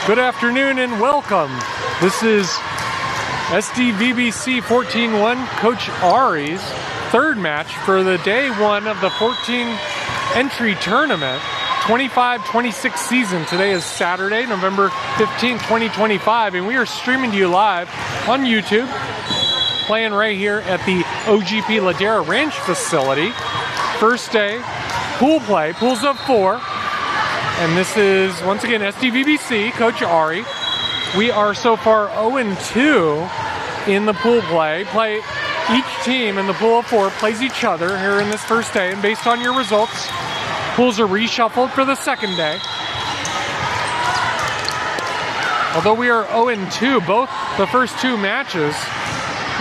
Good afternoon and welcome. This is SDVBC 14-1 Coach Ari's third match for the day one of the 14 entry tournament 25-26 season. Today is Saturday, November 15, 2025, and we are streaming to you live on YouTube, playing right here at the OGP Ladera Ranch facility. First day, pool play, pools of 4. And this is, once again, SDVBC, Coach Ari. We are so far 0-2 in the pool play. Each team in the pool of 4 plays each other here in this first day. And based on your results, pools are reshuffled for the second day. Although we are 0-2, both the first 2 matches,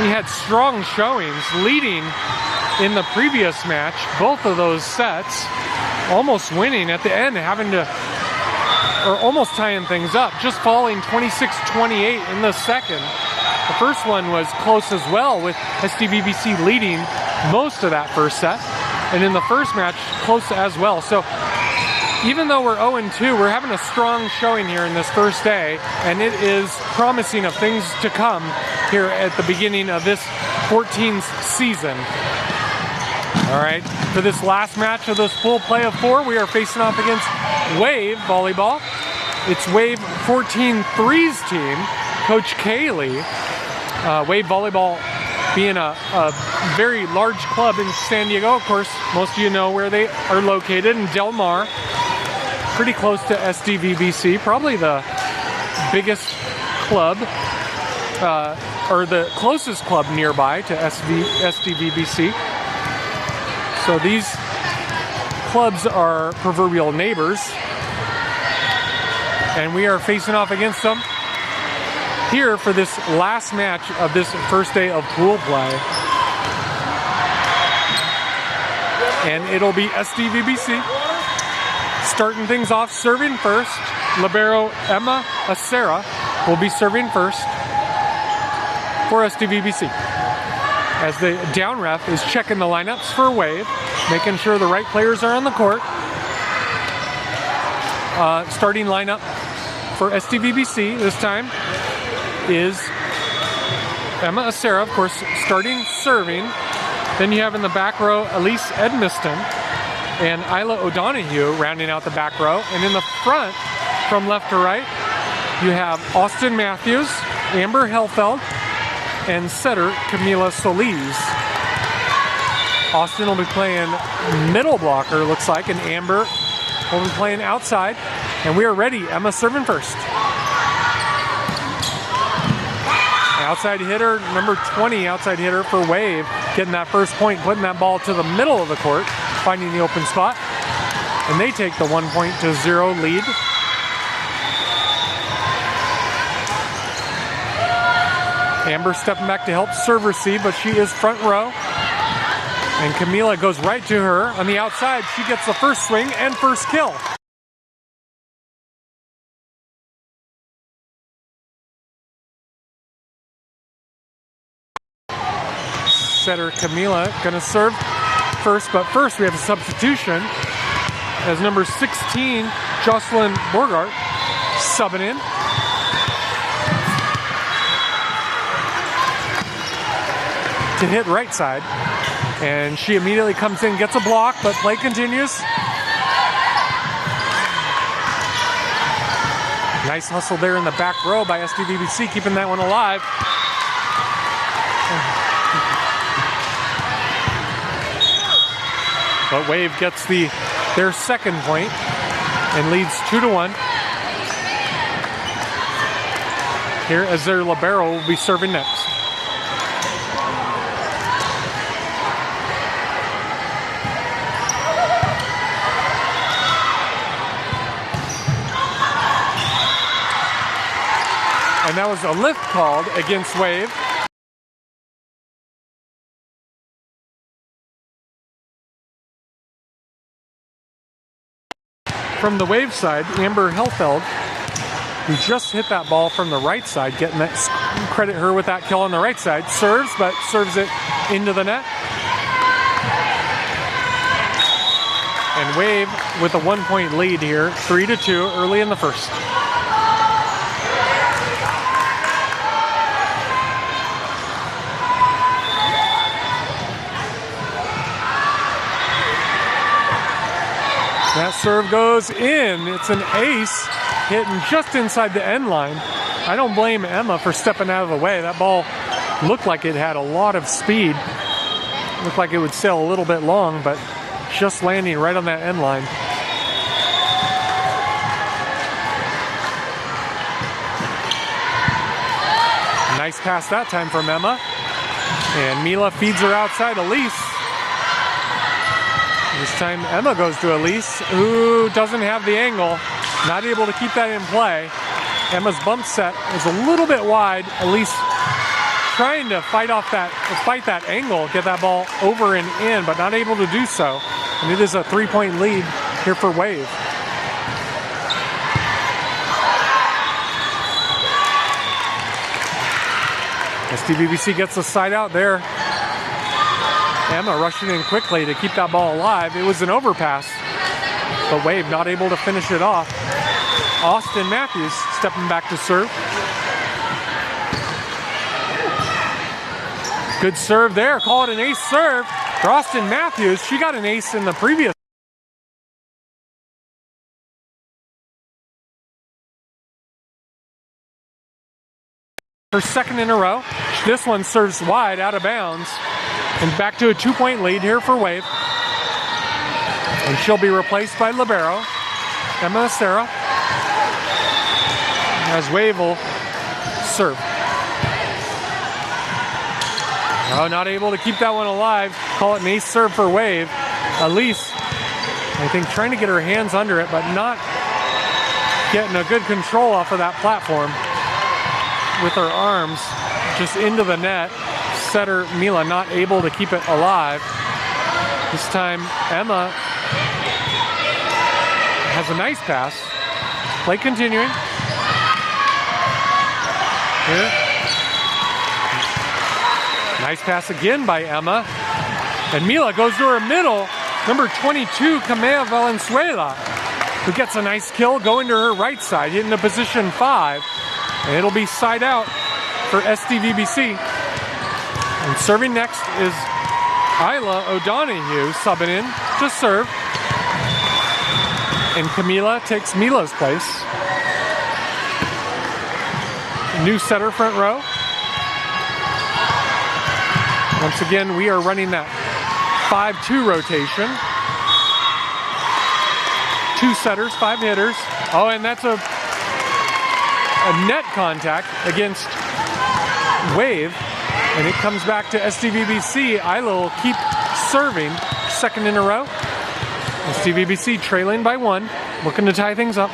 we had strong showings leading in the previous match, both of those sets. Almost winning at the end, or almost tying things up, just falling 26-28 in the second. The first one was close as well, with SDVBC leading most of that first set. And in the first match, close as well. So even though we're 0-2, we're having a strong showing here in this first day, and it is promising of things to come here at the beginning of this 14th season. All right, for this last match of this full play of 4, we are facing off against Wave Volleyball. It's Wave 14-3's team, Coach Kaylee. Wave Volleyball being a very large club in San Diego. Of course, most of you know where they are located, in Del Mar. Pretty close to SDVBC, probably the biggest club, or the closest club nearby to SDVBC. So these clubs are proverbial neighbors, and we are facing off against them here for this last match of this first day of pool play. And it'll be SDVBC starting things off, serving first. Libero Emma Acera will be serving first for SDVBC. As the down ref is checking the lineups for Wave, making sure the right players are on the court. Starting lineup for SDVBC this time is Emma Acera, of course, starting serving. Then you have in the back row Elise Edmiston and Isla O'Donoghue rounding out the back row. And in the front, from left to right, you have Austin Matthews, Amber Helfeld, and setter Camila Solis. Austin will be playing middle blocker, looks like, and Amber will be playing outside. And we are ready. Emma serving first. Outside hitter, number 20 outside hitter for Wave, getting that first point, putting that ball to the middle of the court, finding the open spot. And they take the 1-0 lead. Amber stepping back to help serve receive, but she is front row. And Camila goes right to her on the outside. She gets the first swing and first kill. Setter Camila gonna serve first, but first we have a substitution as number 16, Jocelyn Borgart, subbing in. To hit right side, and she immediately comes in, gets a block, but play continues. Nice hustle there in the back row by SDVBC, keeping that one alive. But Wave gets their second point and leads 2-1. Here as their libero will be serving next. And that was a lift called against Wave. From the Wave side, Amber Helfeld, who just hit that ball from the right side, getting that, credit her with that kill on the right side, serves, but serves it into the net. And Wave with a 1-point lead here, 3-2 early in the first. That serve goes in. It's an ace, hitting just inside the end line. I don't blame Emma for stepping out of the way. That ball looked like it had a lot of speed. Looked like it would sail a little bit long, but just landing right on that end line. Nice pass that time from Emma. And Mila feeds her outside. Elise. This time Emma goes to Elise, who doesn't have the angle, not able to keep that in play. Emma's bump set is a little bit wide. Elise trying to fight that angle, get that ball over and in, but not able to do so. And it is a 3-point lead here for Wave. SDVBC gets the side out there. Emma rushing in quickly to keep that ball alive. It was an overpass, but Wave not able to finish it off. Austin Matthews stepping back to serve. Good serve there. Call it an ace serve for Austin Matthews. She got an ace in the previous. Her second in a row. This one serves wide, out of bounds. And back to a 2-point lead here for Wave. And she'll be replaced by libero Emma Acera, as Wave will serve. Oh, not able to keep that one alive. Call it an ace serve for Wave. Elise, I think, trying to get her hands under it, but not getting a good control off of that platform with her arms just into the net. Setter Mila not able to keep it alive. This time Emma has has a nice pass. Play continuing. Here. Nice pass again by Emma. And Mila goes to her middle. Number 22, Kamea Valenzuela, who gets a nice kill going to her right side, hitting to position 5. And it'll be side out for SDVBC. And serving next is Isla O'Donoghue subbing in to serve. And Camila takes Mila's place. New setter front row. Once again, we are running that 5-2 rotation. 2 setters, 5 hitters. Oh, and that's a net contact against Wave. And it comes back to SDVBC. Isla will keep serving, second in a row. SDVBC trailing by 1, looking to tie things up.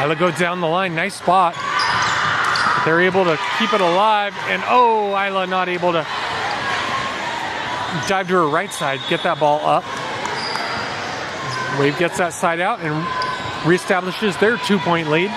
Isla goes down the line, nice spot. They're able to keep it alive, and oh, Isla not able to dive to her right side, get that ball up. Wave gets that side out and reestablishes their 2-point lead.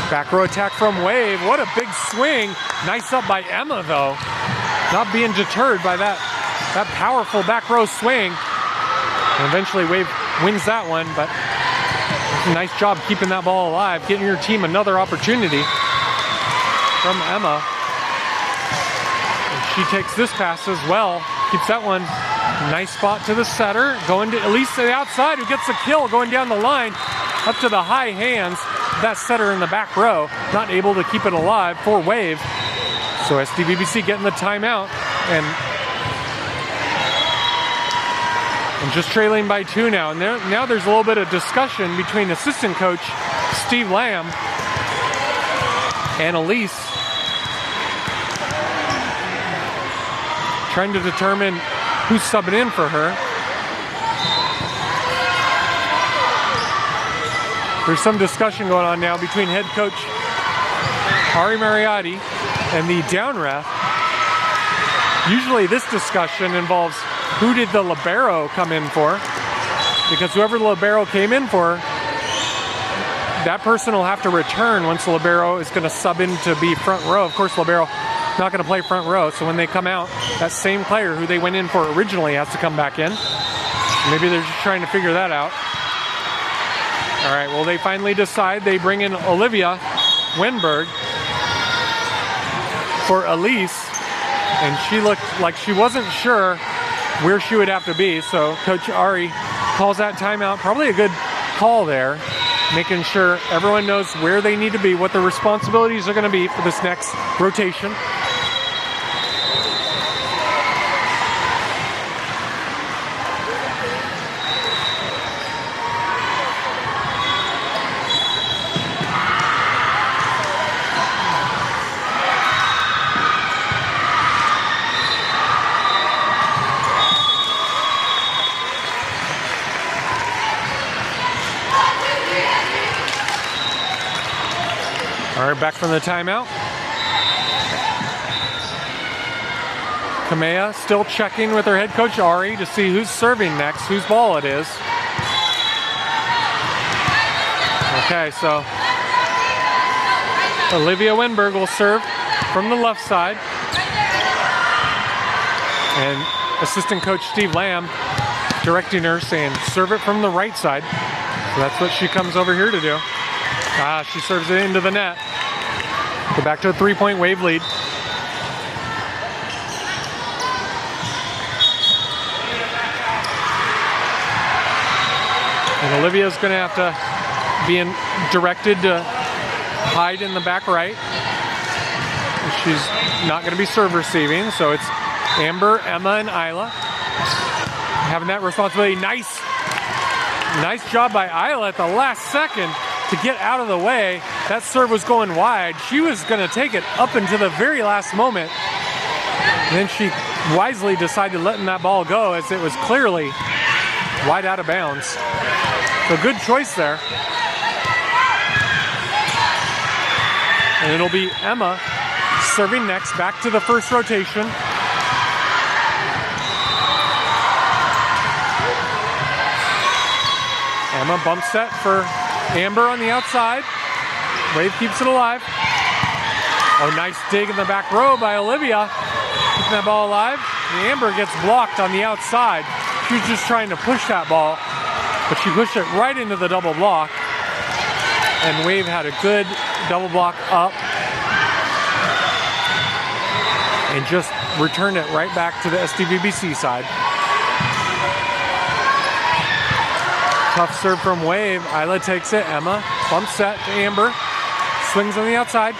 Back row attack from Wave. What a big swing. Nice up by Emma, though. Not being deterred by that powerful back row swing. And eventually Wave wins that one, but it's a nice job keeping that ball alive, getting your team another opportunity from Emma. And she takes this pass as well. Keeps that one. Nice spot to the setter. Going to Elise to the outside, who gets the kill going down the line. Up to the high hands. That setter in the back row, not able to keep it alive for Wave. So SDVBC getting the timeout and just trailing by 2 now. And now there's a little bit of discussion between assistant coach Steve Lamb and Elise, trying to determine who's subbing in for her. There's some discussion going on now between head coach Ari Mariotti and the down ref. Usually this discussion involves who did the libero come in for, because whoever the libero came in for, that person will have to return once the libero is going to sub in to be front row. Of course, libero not going to play front row, so when they come out, that same player who they went in for originally has to come back in. Maybe they're just trying to figure that out. All right, well, they finally decide. They bring in Olivia Winberg for Elise, and she looked like she wasn't sure where she would have to be. So Coach Ari calls that timeout. Probably a good call there, making sure everyone knows where they need to be, what the responsibilities are going to be for this next rotation. All right, back from the timeout. Kamea still checking with her head coach Ari to see who's serving next, whose ball it is. Okay, so Olivia Winberg will serve from the left side. And assistant coach Steve Lamb directing her, saying serve it from the right side. So that's what she comes over here to do. She serves it into the net. Go back to a 3-point Wave lead. And Olivia's going to have to be directed to hide in the back right. She's not going to be serve receiving, so it's Amber, Emma, and Isla having that responsibility. Nice job by Isla at the last second to get out of the way. That serve was going wide. She was going to take it up until the very last moment. And then she wisely decided letting that ball go as it was clearly wide out of bounds. So good choice there. And it'll be Emma serving next, back to the first rotation. Emma bump set for Amber on the outside. Wave keeps it alive. Oh, nice dig in the back row by Olivia. Keeping that ball alive. The Amber gets blocked on the outside. She was just trying to push that ball, but she pushed it right into the double block. And Wave had a good double block up and just returned it right back to the SDVBC side. Tough serve from Wave. Isla takes it. Emma bump set to Amber. Swings on the outside.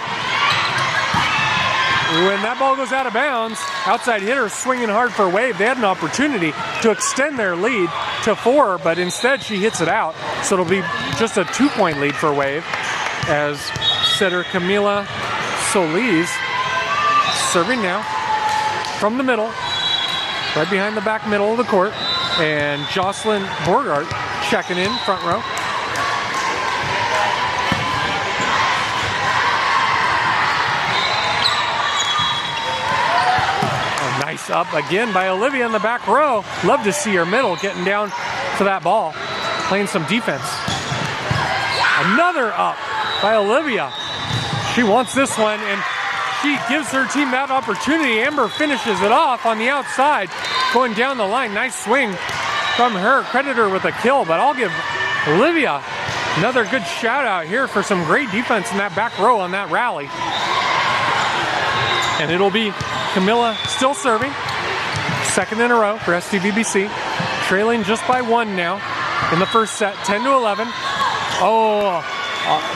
When that ball goes out of bounds, outside hitter swinging hard for Wave. They had an opportunity to extend their lead to 4, but instead she hits it out. So it'll be just a 2-point lead for Wave as setter Camila Solis serving now from the middle, right behind the back middle of the court. And Jocelyn Borgart checking in front row. Nice up again by Olivia in the back row. Love to see her middle getting down for that ball, playing some defense. Another up by Olivia. She wants this one, and she gives her team that opportunity. Amber finishes it off on the outside, going down the line. Nice swing from her. Credit her with a kill, but I'll give Olivia another good shout out here for some great defense in that back row on that rally. And it'll be Camila still serving, second in a row for SDVBC, trailing just by 1 now in the first set, 10-11. Oh,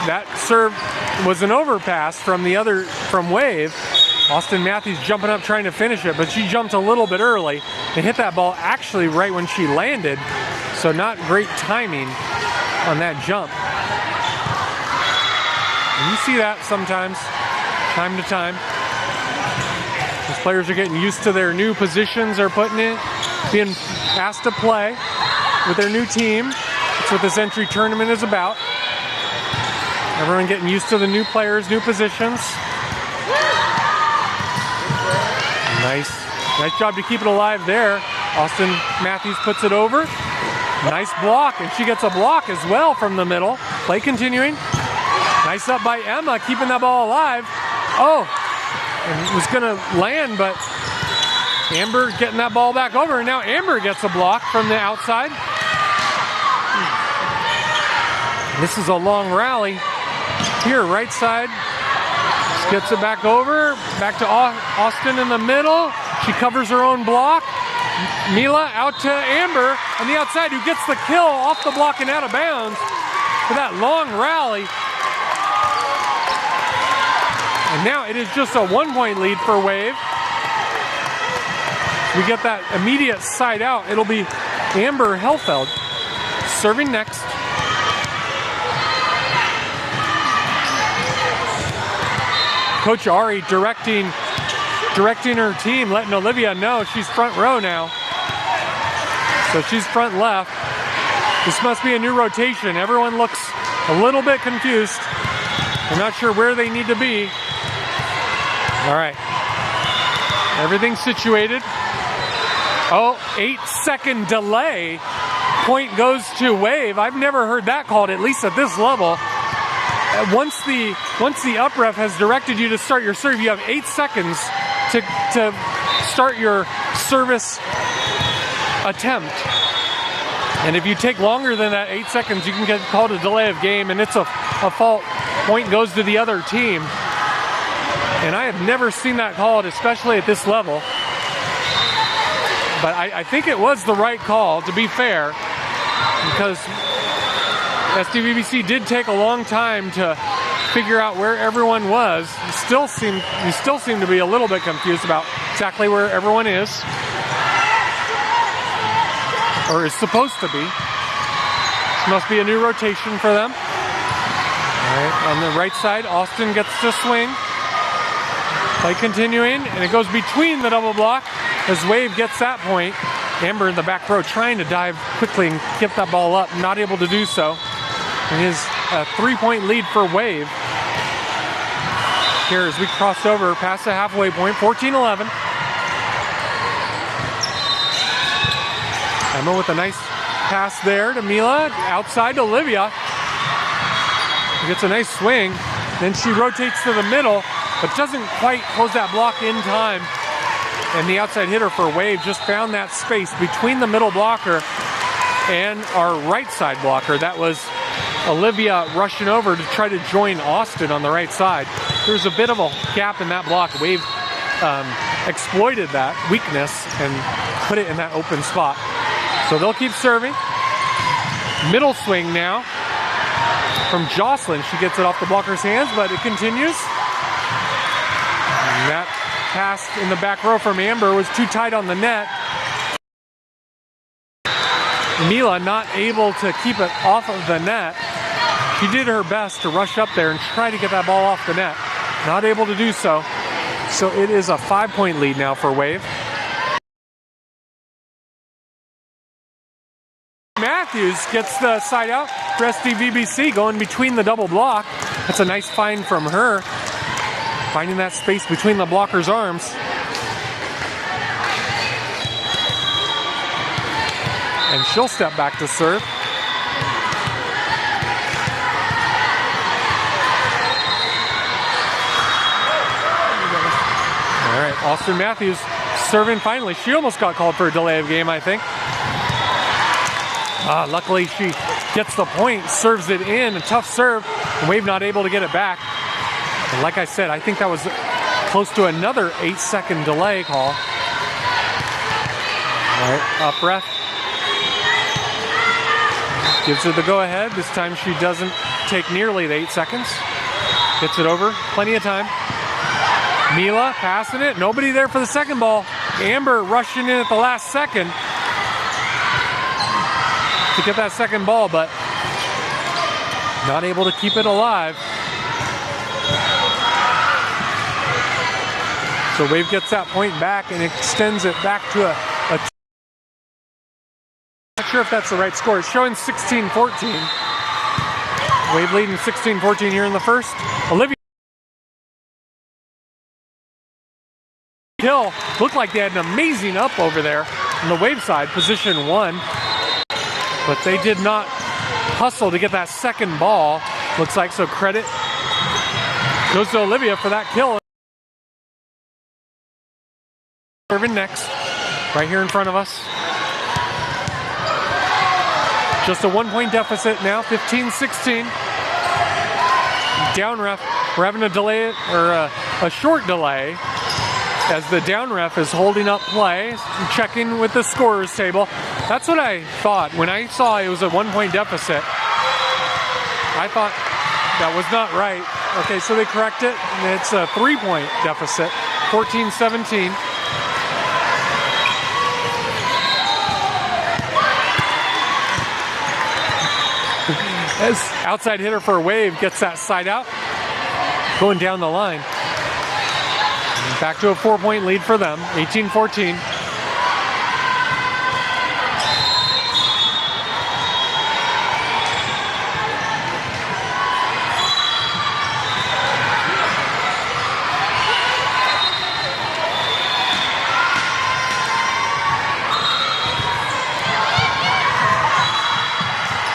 that serve was an overpass from Wave. Austin Matthews jumping up trying to finish it, but she jumped a little bit early and hit that ball actually right when she landed, so not great timing on that jump. And you see that sometimes, time to time. As players are getting used to their new positions they're putting in, being asked to play with their new team. That's what this entry tournament is about. Everyone getting used to the new players, new positions. Nice job to keep it alive there. Austin Matthews puts it over. Nice block, and she gets a block as well from the middle. Play continuing. Nice up by Emma, keeping that ball alive. Oh, and it was gonna land, but Amber getting that ball back over, and now Amber gets a block from the outside. This is a long rally. Here, right side, just gets it back over, back to Austin in the middle. She covers her own block. Mila out to Amber on the outside, who gets the kill off the block and out of bounds for that long rally. And now it is just a 1-point lead for Wave. We get that immediate side out. It'll be Amber Helfeld serving next. Coach Ari directing her team, letting Olivia know she's front row now. So she's front left. This must be a new rotation. Everyone looks a little bit confused. They're not sure where they need to be. All right, everything's situated. Oh, 8-second delay. Point goes to Wave. I've never heard that called, at least at this level. Once the up ref has directed you to start your serve, you have 8 seconds to start your service attempt. And if you take longer than that 8 seconds, you can get called a delay of game, and it's a fault. Point goes to the other team. And I have never seen that called, especially at this level. But I think it was the right call, to be fair, because SDVBC did take a long time to figure out where everyone was. You still seem to be a little bit confused about exactly where everyone is, or is supposed to be. This must be a new rotation for them. All right, on the right side, Austin gets to swing. Play continuing, and it goes between the double block as Wave gets that point. Amber in the back row trying to dive quickly and get that ball up, not able to do so. And his 3-point lead for Wave. Here as we crossed over past the halfway point, 14-11. Emma with a nice pass there to Mila, outside to Olivia. She gets a nice swing, then she rotates to the middle, but doesn't quite close that block in time. And the outside hitter for Wave just found that space between the middle blocker and our right side blocker. That was Olivia rushing over to try to join Austin on the right side. There's a bit of a gap in that block. Wave exploited that weakness and put it in that open spot. So they'll keep serving. Middle swing now from Jocelyn. She gets it off the blocker's hands, but it continues. And that pass in the back row from Amber was too tight on the net. Mila not able to keep it off of the net. She did her best to rush up there and try to get that ball off the net. Not able to do so. So it is a 5-point lead now for Wave. Matthews gets the side out for SDVBC, going between the double block. That's a nice find from her, finding that space between the blocker's arms. And she'll step back to serve. All right, Austin Matthews serving finally. She almost got called for a delay of game, I think. Luckily, she gets the point, serves it in, a tough serve, and Wave not able to get it back. And like I said, I think that was close to another 8-second delay call. All right, up ref. Gives her the go-ahead. This time she doesn't take nearly the 8 seconds. Gets it over, plenty of time. Mila passing it, nobody there for the second ball. Amber rushing in at the last second to get that second ball, but not able to keep it alive. So Wave gets that point back and extends it back to a not sure if that's the right score. It's showing 16-14. Wave leading 16-14 here in the first. Olivia Hill looked like they had an amazing up over there on the Wave side, position 1. But they did not hustle to get that second ball, looks like. So credit goes to Olivia for that kill. Serving next, right here in front of us. Just a 1-point deficit now, 15-16. Down ref, we're having a delay, or a short delay, as the down ref is holding up play, checking with the scorer's table. That's what I thought. When I saw it was a 1-point deficit, I thought that was not right. Okay, so they correct it, and it's a 3-point deficit, 14-17. As outside hitter for Wave gets that side out, going down the line. Back to a 4-point lead for them, 18-14.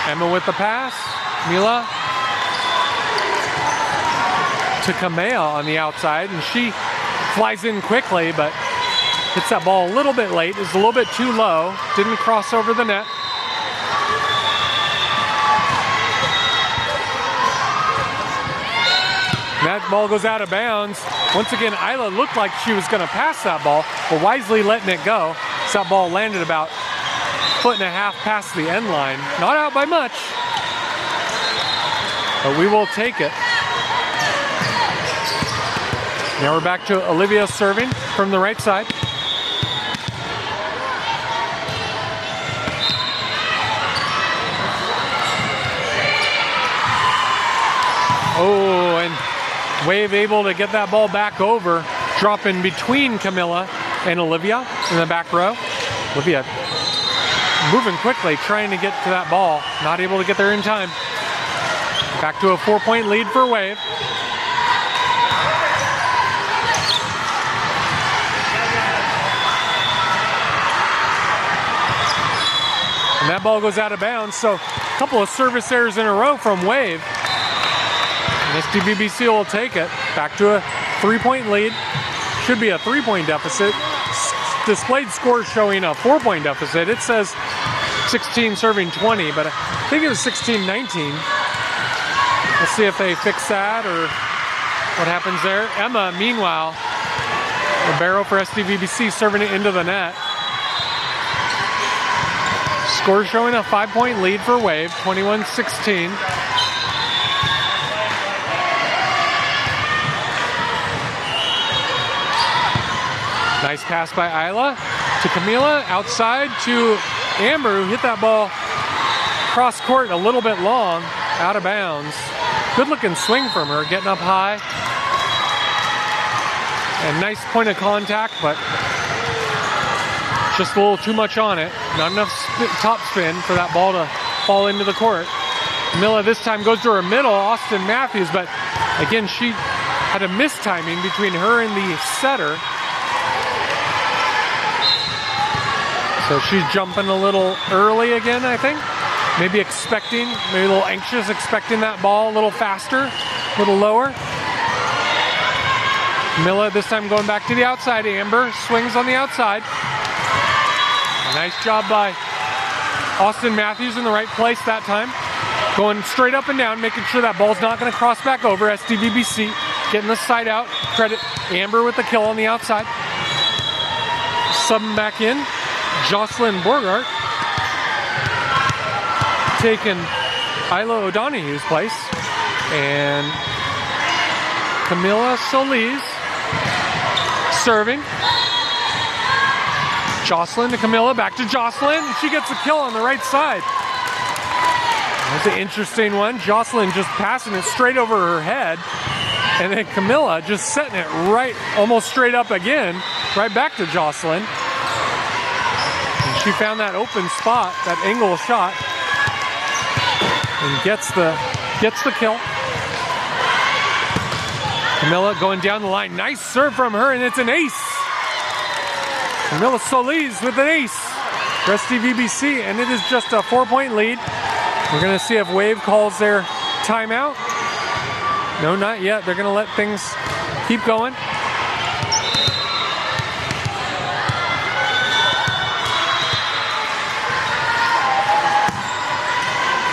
Emma with the pass. Mila to Kamea on the outside, and she flies in quickly, but hits that ball a little bit late. Is a little bit too low. Didn't cross over the net. That ball goes out of bounds. Once again, Isla looked like she was going to pass that ball, but wisely letting it go. So that ball landed about 1.5 feet past the end line. Not out by much, but we will take it. Now we're back to Olivia serving from the right side. Oh, and Wave able to get that ball back over. drop in between Camilla and Olivia in the back row. Olivia moving quickly, trying to get to that ball. Not able to get there in time. Back to a 4-point lead for Wave. And that ball goes out of bounds, so a couple of service errors in a row from Wave. And SDVBC will take it. Back to a 3-point lead. Should be a 3-point deficit. Displayed score showing a 4-point deficit. It says 16 serving 20, but I think it was 16-19. Let's see if they fix that or what happens there. Emma, meanwhile, the barrel for SDVBC serving it into the net. Score showing a 5-point lead for Wave, 21-16. Nice pass by Isla to Camila, outside to Amber, who hit that ball cross court a little bit long, out of bounds. Good looking swing from her, getting up high. And nice point of contact, but just a little too much on it. Not enough top spin for that ball to fall into the court. Camila this time goes to her middle, Austin Matthews, but again, she had a mistiming between her and the setter. So she's jumping a little early again, I think. Maybe expecting, maybe a little anxious, expecting that ball a little faster, a little lower. Camila this time going back to the outside. Amber swings on the outside. A nice job by Austin Matthews in the right place that time. Going straight up and down, making sure that ball's not going to cross back over. SDVBC getting the side out. Credit Amber with the kill on the outside. Subbing back in. Jocelyn Borgart taking Isla O'Donoghue's place, and Camila Solis serving. Jocelyn to Camila, back to Jocelyn. She gets a kill on the right side. That's an interesting one. Jocelyn just passing it straight over her head, and then Camila just setting it right, almost straight up again, right back to Jocelyn. She found that open spot, that angle shot, and gets the kill. Camila going down the line. Nice serve from her, and it's an ace. Camila Solis with an ace for SDVBC, and it is just a 4-point lead. We're going to see if Wave calls their timeout. No, not yet. They're going to let things keep going.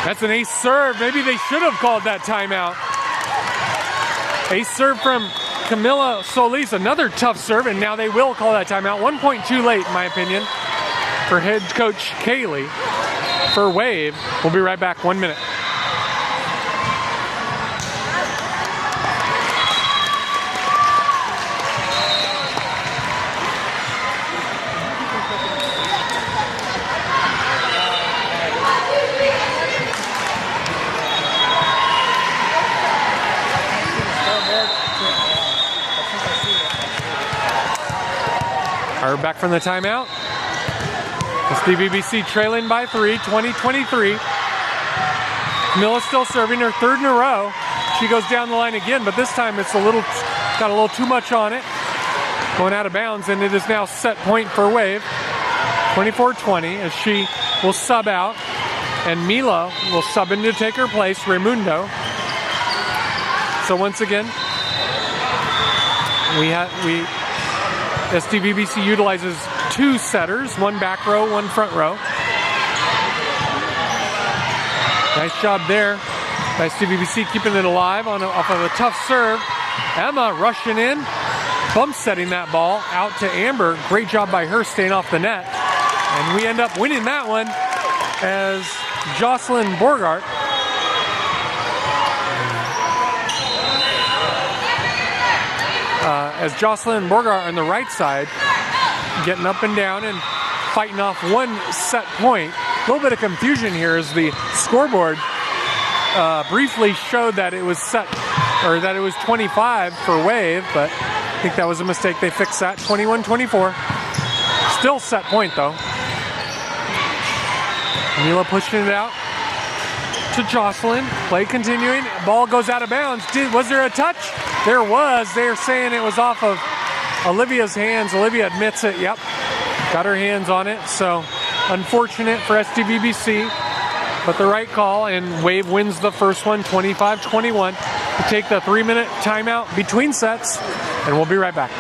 That's an ace serve. Maybe they should have called that timeout. Ace serve from Camila Solis, another tough serve, and now they will call that timeout. 1 point too late, in my opinion, for head coach Kaylee. For Wave, we'll be right back. 1 minute. We're back from the timeout. SDVBC trailing by 3, 20-23. Camila still serving her third in a row. She goes down the line again, but this time it's got a little too much on it. Going out of bounds, and it is now set point for Wave. 24-20 as she will sub out, and Mila will sub in to take her place, Raimundo. So once again, SDVBC utilizes 2 setters, 1 back row, 1 front row. Nice job there by SDVBC keeping it alive off of a tough serve. Emma rushing in, bump setting that ball out to Amber. Great job by her staying off the net. And we end up winning that one as Jocelyn Borgart on the right side, getting up and down and fighting off 1 set point. A little bit of confusion here as the scoreboard briefly showed that it was set, or that it was 25 for Wave, but I think that was a mistake. They fixed that. 21-24. Still set point though. Mila pushing it out to Jocelyn. Play continuing. Ball goes out of bounds. Was there a touch? There was. They're saying it was off of Olivia's hands. Olivia admits it. Yep. Got her hands on it. So unfortunate for SDVBC, but the right call, and Wave wins the first one 25-21. We take the 3-minute timeout between sets, and we'll be right back.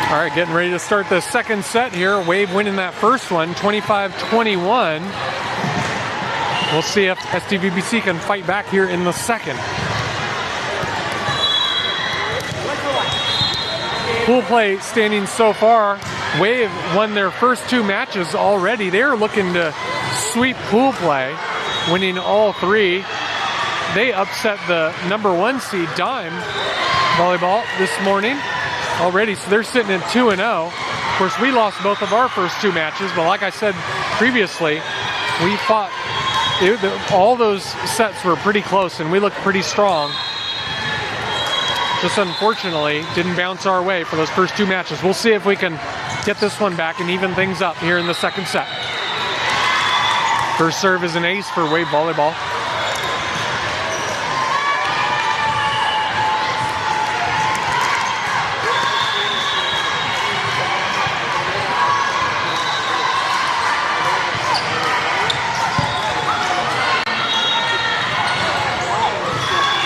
All right, getting ready to start the second set here. Wave winning that first one, 25-21. We'll see if SDVBC can fight back here in the second. Pool play standing so far. Wave won their first two matches already. They're looking to sweep pool play, winning all three. They upset the #1 seed Dime Volleyball this morning already, so they're sitting at 2-0. Of course, we lost both of our first two matches, but like I said previously, we fought. All those sets were pretty close, and we looked pretty strong. Just unfortunately, didn't bounce our way for those first two matches. We'll see if we can get this one back and even things up here in the second set. First serve is an ace for Wave Volleyball.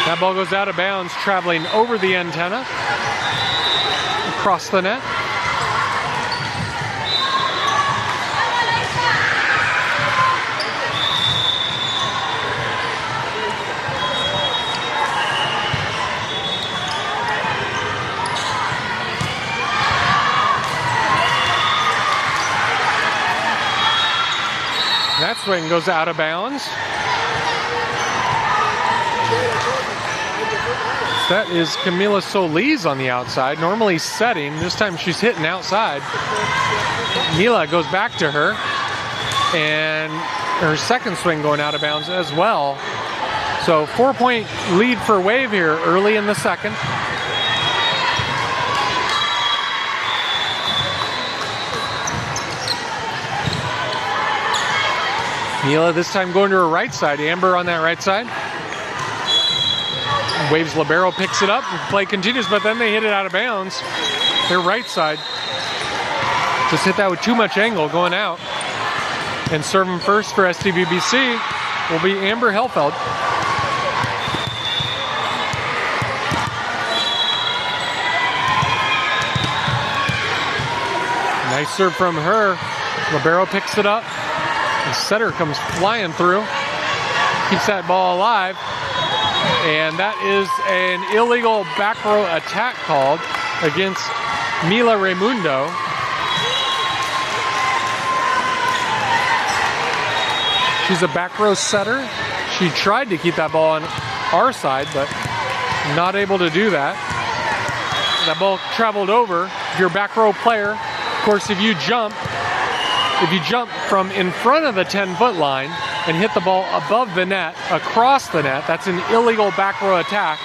That ball goes out of bounds, traveling over the antenna, across the net. That swing goes out of bounds. That is Camila Solis on the outside, normally setting. This time she's hitting outside. Mila goes back to her, and her second swing going out of bounds as well. So 4-point lead for Wave here early in the second. Mila this time going to her right side. Amber on that right side. Waves libero picks it up. Play continues, but then they hit it out of bounds. Their right side. Just hit that with too much angle going out. And serving first for SDVBC will be Amber Helfeld. Nice serve from her. Libero picks it up. The setter comes flying through. Keeps that ball alive. And that is an illegal back row attack called against Mila Raimundo. She's a back row setter. She tried to keep that ball on our side, but not able to do that. That ball traveled over. If you're a back row player, of course, if you jump from in front of the 10-foot line and hit the ball above the net, across the net, that's an illegal back row attack.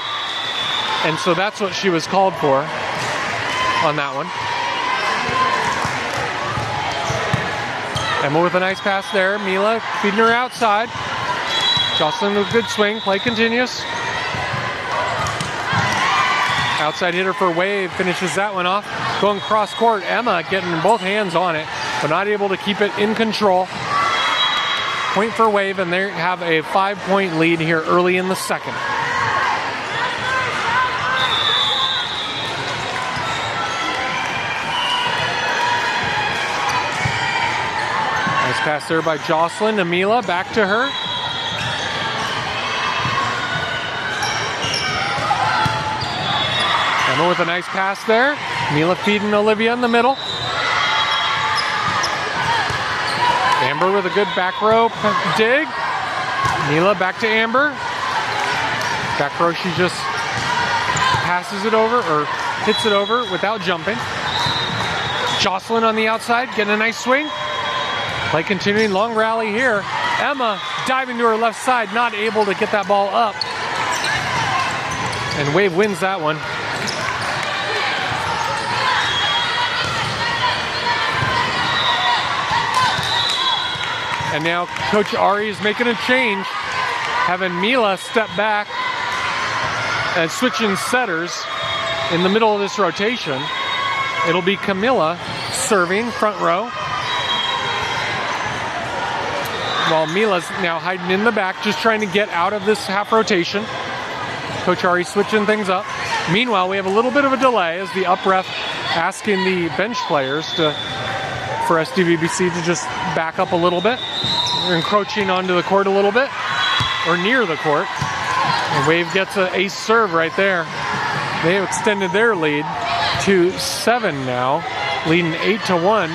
And so that's what she was called for on that one. Emma with a nice pass there. Mila feeding her outside. Jocelyn with a good swing. Play continues. Outside hitter for Wave finishes that one off. Going cross court, Emma getting both hands on it, but not able to keep it in control. Point for Wave, and they have a 5-point lead here early in the second. Nice pass there by Jocelyn to Mila, back to her. Emma with a nice pass there. Mila feeding Olivia in the middle. Amber with a good back row dig. Mila back to Amber. Back row, she just passes it over or hits it over without jumping. Jocelyn on the outside, getting a nice swing. Play continuing, long rally here. Emma diving to her left side, not able to get that ball up. And Wave wins that one. And now Coach Ari is making a change, having Mila step back and switching setters in the middle of this rotation. It'll be Camilla serving front row, while Mila's now hiding in the back, just trying to get out of this half rotation. Coach Ari switching things up. Meanwhile, we have a little bit of a delay as the up ref asking the bench players for SDVBC to just back up a little bit. They're encroaching onto the court a little bit, or near the court. And Wave gets an ace serve right there. They have extended their lead to 7 now, leading 8-1.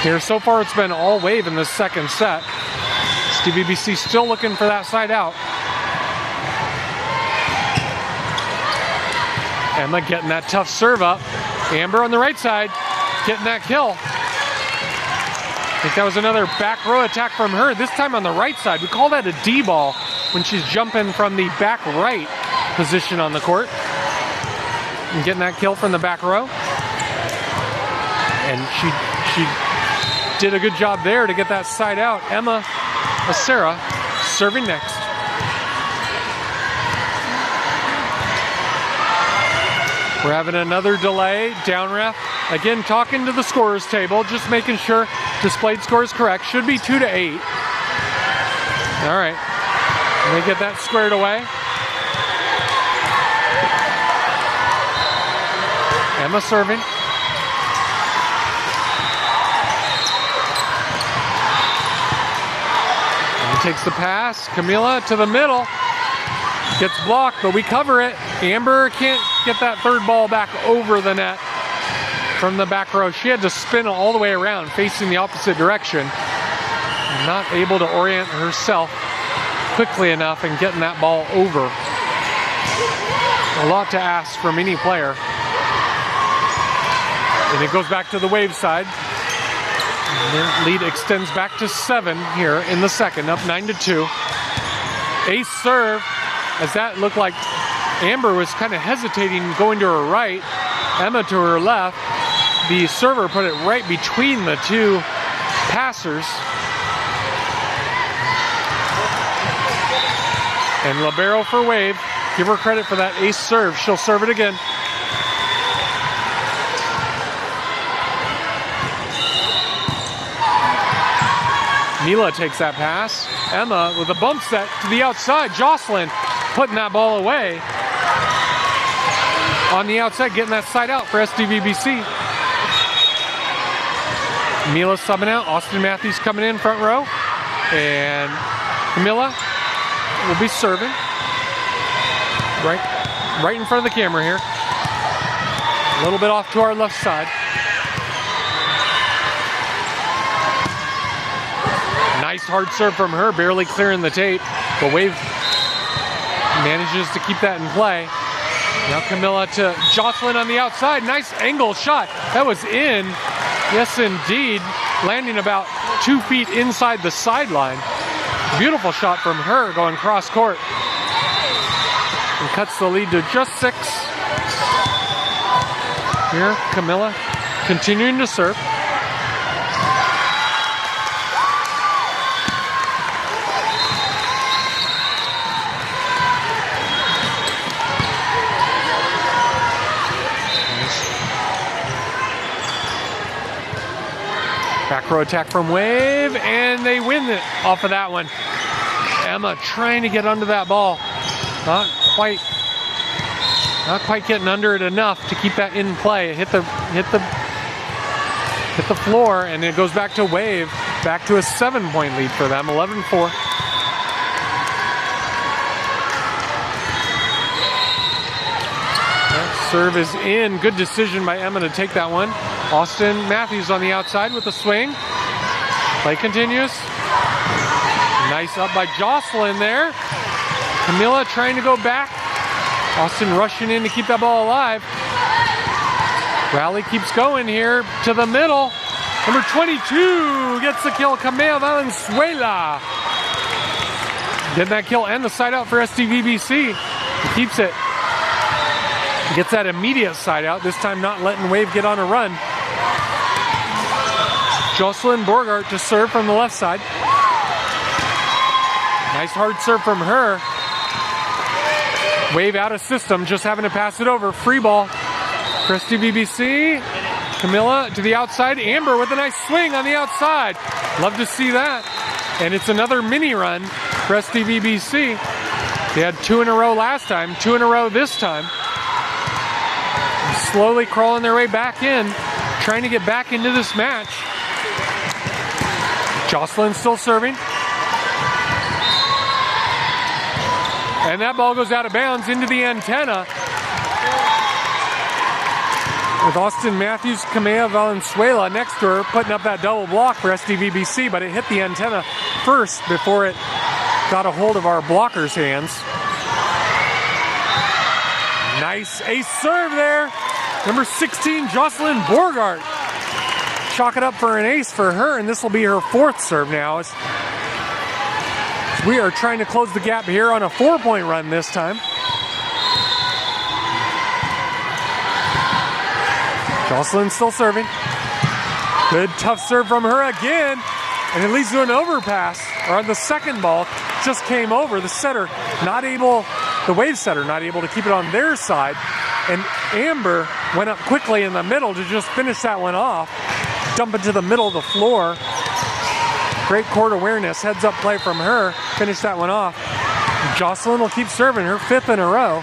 Here so far it's been all Wave in the second set. SDVBC still looking for that side out. Emma getting that tough serve up. Amber on the right side, getting that kill. I think that was another back row attack from her, this time on the right side. We call that a D ball when she's jumping from the back right position on the court. And getting that kill from the back row. And she did a good job there to get that side out. Emma Acera serving next. We're having another delay. Down ref again talking to the scorers table, just making sure displayed score is correct. Should be 2-8. All right, let me get that squared away. Emma serving. And takes the pass. Camila to the middle. Gets blocked, but we cover it. Amber can't get that third ball back over the net from the back row. She had to spin all the way around, facing the opposite direction. Not able to orient herself quickly enough and getting that ball over. A lot to ask from any player. And it goes back to the Wave side. And their lead extends back to 7 here in the second, up 9-2. Ace serve, as that looked like Amber was kind of hesitating, going to her right, Emma to her left. The server put it right between the two passers. And libero for Wave. Give her credit for that ace serve. She'll serve it again. Mila takes that pass. Emma with a bump set to the outside. Jocelyn putting that ball away. On the outside, getting that side out for SDVBC. Mila subbing out. Austin Matthews coming in front row. And Camilla will be serving. Right in front of the camera here. A little bit off to our left side. Nice hard serve from her, barely clearing the tape. But Wave manages to keep that in play. Now Camilla to Jocelyn on the outside. Nice angle shot. That was in. Yes, indeed. Landing about 2 feet inside the sideline. Beautiful shot from her going cross court. And cuts the lead to just 6. Here, Camilla continuing to serve. Back row attack from Wave, and they win it off of that one. Emma trying to get under that ball. Not quite getting under it enough to keep that in play. It hit the floor, and it goes back to Wave. Back to a 7-point lead for them, 11-4. That serve is in. Good decision by Emma to take that one. Austin Matthews on the outside with a swing. Play continues. Nice up by Jocelyn there. Camilla trying to go back. Austin rushing in to keep that ball alive. Rally keeps going here to the middle. Number 22 gets the kill, Camilla Valenzuela. Getting that kill and the side out for SDVBC. He keeps it. Gets that immediate side out, this time not letting Wave get on a run. Jocelyn Borgart to serve from the left side. Nice hard serve from her. Wave out of system, just having to pass it over. Free ball for SDVBC. Camilla to the outside. Amber with a nice swing on the outside. Love to see that. And it's another mini run for SDVBC. They had 2 in a row last time, 2 in a row this time. Slowly crawling their way back in, trying to get back into this match. Jocelyn still serving. And that ball goes out of bounds into the antenna. With Austin Matthews, Camilla Valenzuela next to her, putting up that double block for SDVBC, but it hit the antenna first before it got a hold of our blockers' hands. Nice ace serve there. Number 16, Jocelyn Borgart. Chalk it up for an ace for her, and this will be her 4th serve now. As we are trying to close the gap here on a 4-point run this time. Jocelyn still serving. Good tough serve from her again, and it leads to an overpass. Or on the second ball, just came over. The setter not able, the Wave setter not able to keep it on their side. And Amber went up quickly in the middle to just finish that one off. Dump it to the middle of the floor. Great court awareness, heads up play from her. Finish that one off. Jocelyn will keep serving, her 5th in a row.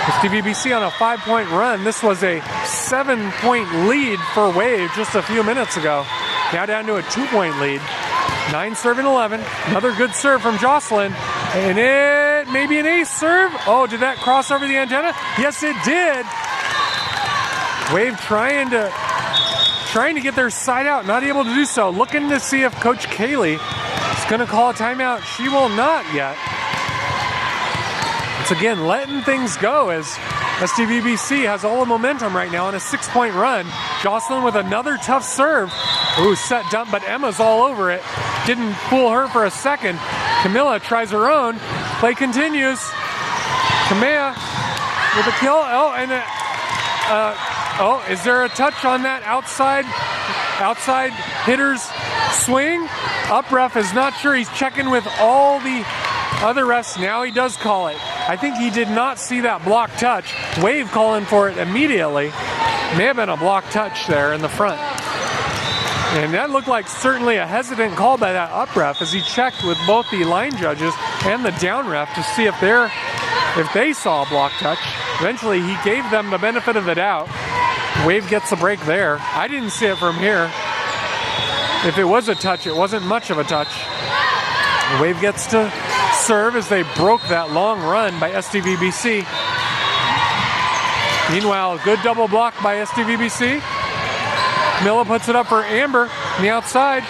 SDVBC on a 5-point run. This was a 7-point lead for Wave just a few minutes ago. Now down to a 2-point lead. 9 serving 11. Another good serve from Jocelyn. And it may be an ace serve. Oh, did that cross over the antenna? Yes, it did. Wave trying to get their side out, not able to do so. Looking to see if Coach Kaylee is going to call a timeout. She will not yet. It's again letting things go as SDVBC has all the momentum right now on a 6-point run. Jocelyn with another tough serve. Ooh, set dump, but Emma's all over it. Didn't fool her for a second. Camilla tries her own. Play continues. Camilla with a kill. Oh, and is there a touch on that outside hitter's swing? Up ref is not sure. He's checking with all the other refs, now he does call it. I think he did not see that block touch. Wave calling for it immediately. May have been a block touch there in the front. And that looked like certainly a hesitant call by that up ref as he checked with both the line judges and the down ref to see if they saw a block touch. Eventually he gave them the benefit of the doubt. Wave gets a break there. I didn't see it from here. If it was a touch, it wasn't much of a touch. Wave gets to serve as they broke that long run by SDVBC. Meanwhile, good double block by SDVBC. Camilla puts it up for Amber on the outside.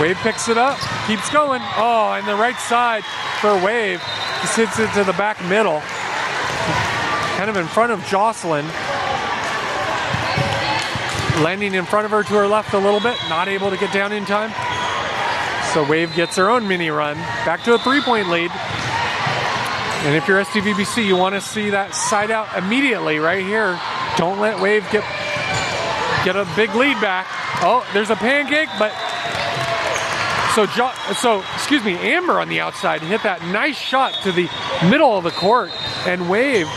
Wave picks it up, keeps going. Oh, and the right side for Wave. Just hits it to the back middle. Kind of in front of Jocelyn. Landing in front of her to her left a little bit, not able to get down in time. So Wave gets her own mini run, back to a 3-point lead. And if you're SDVBC, you want to see that side out immediately right here. Don't let Wave get a big lead back. Oh, there's a pancake, but excuse me, Amber on the outside hit that nice shot to the middle of the court, and Wave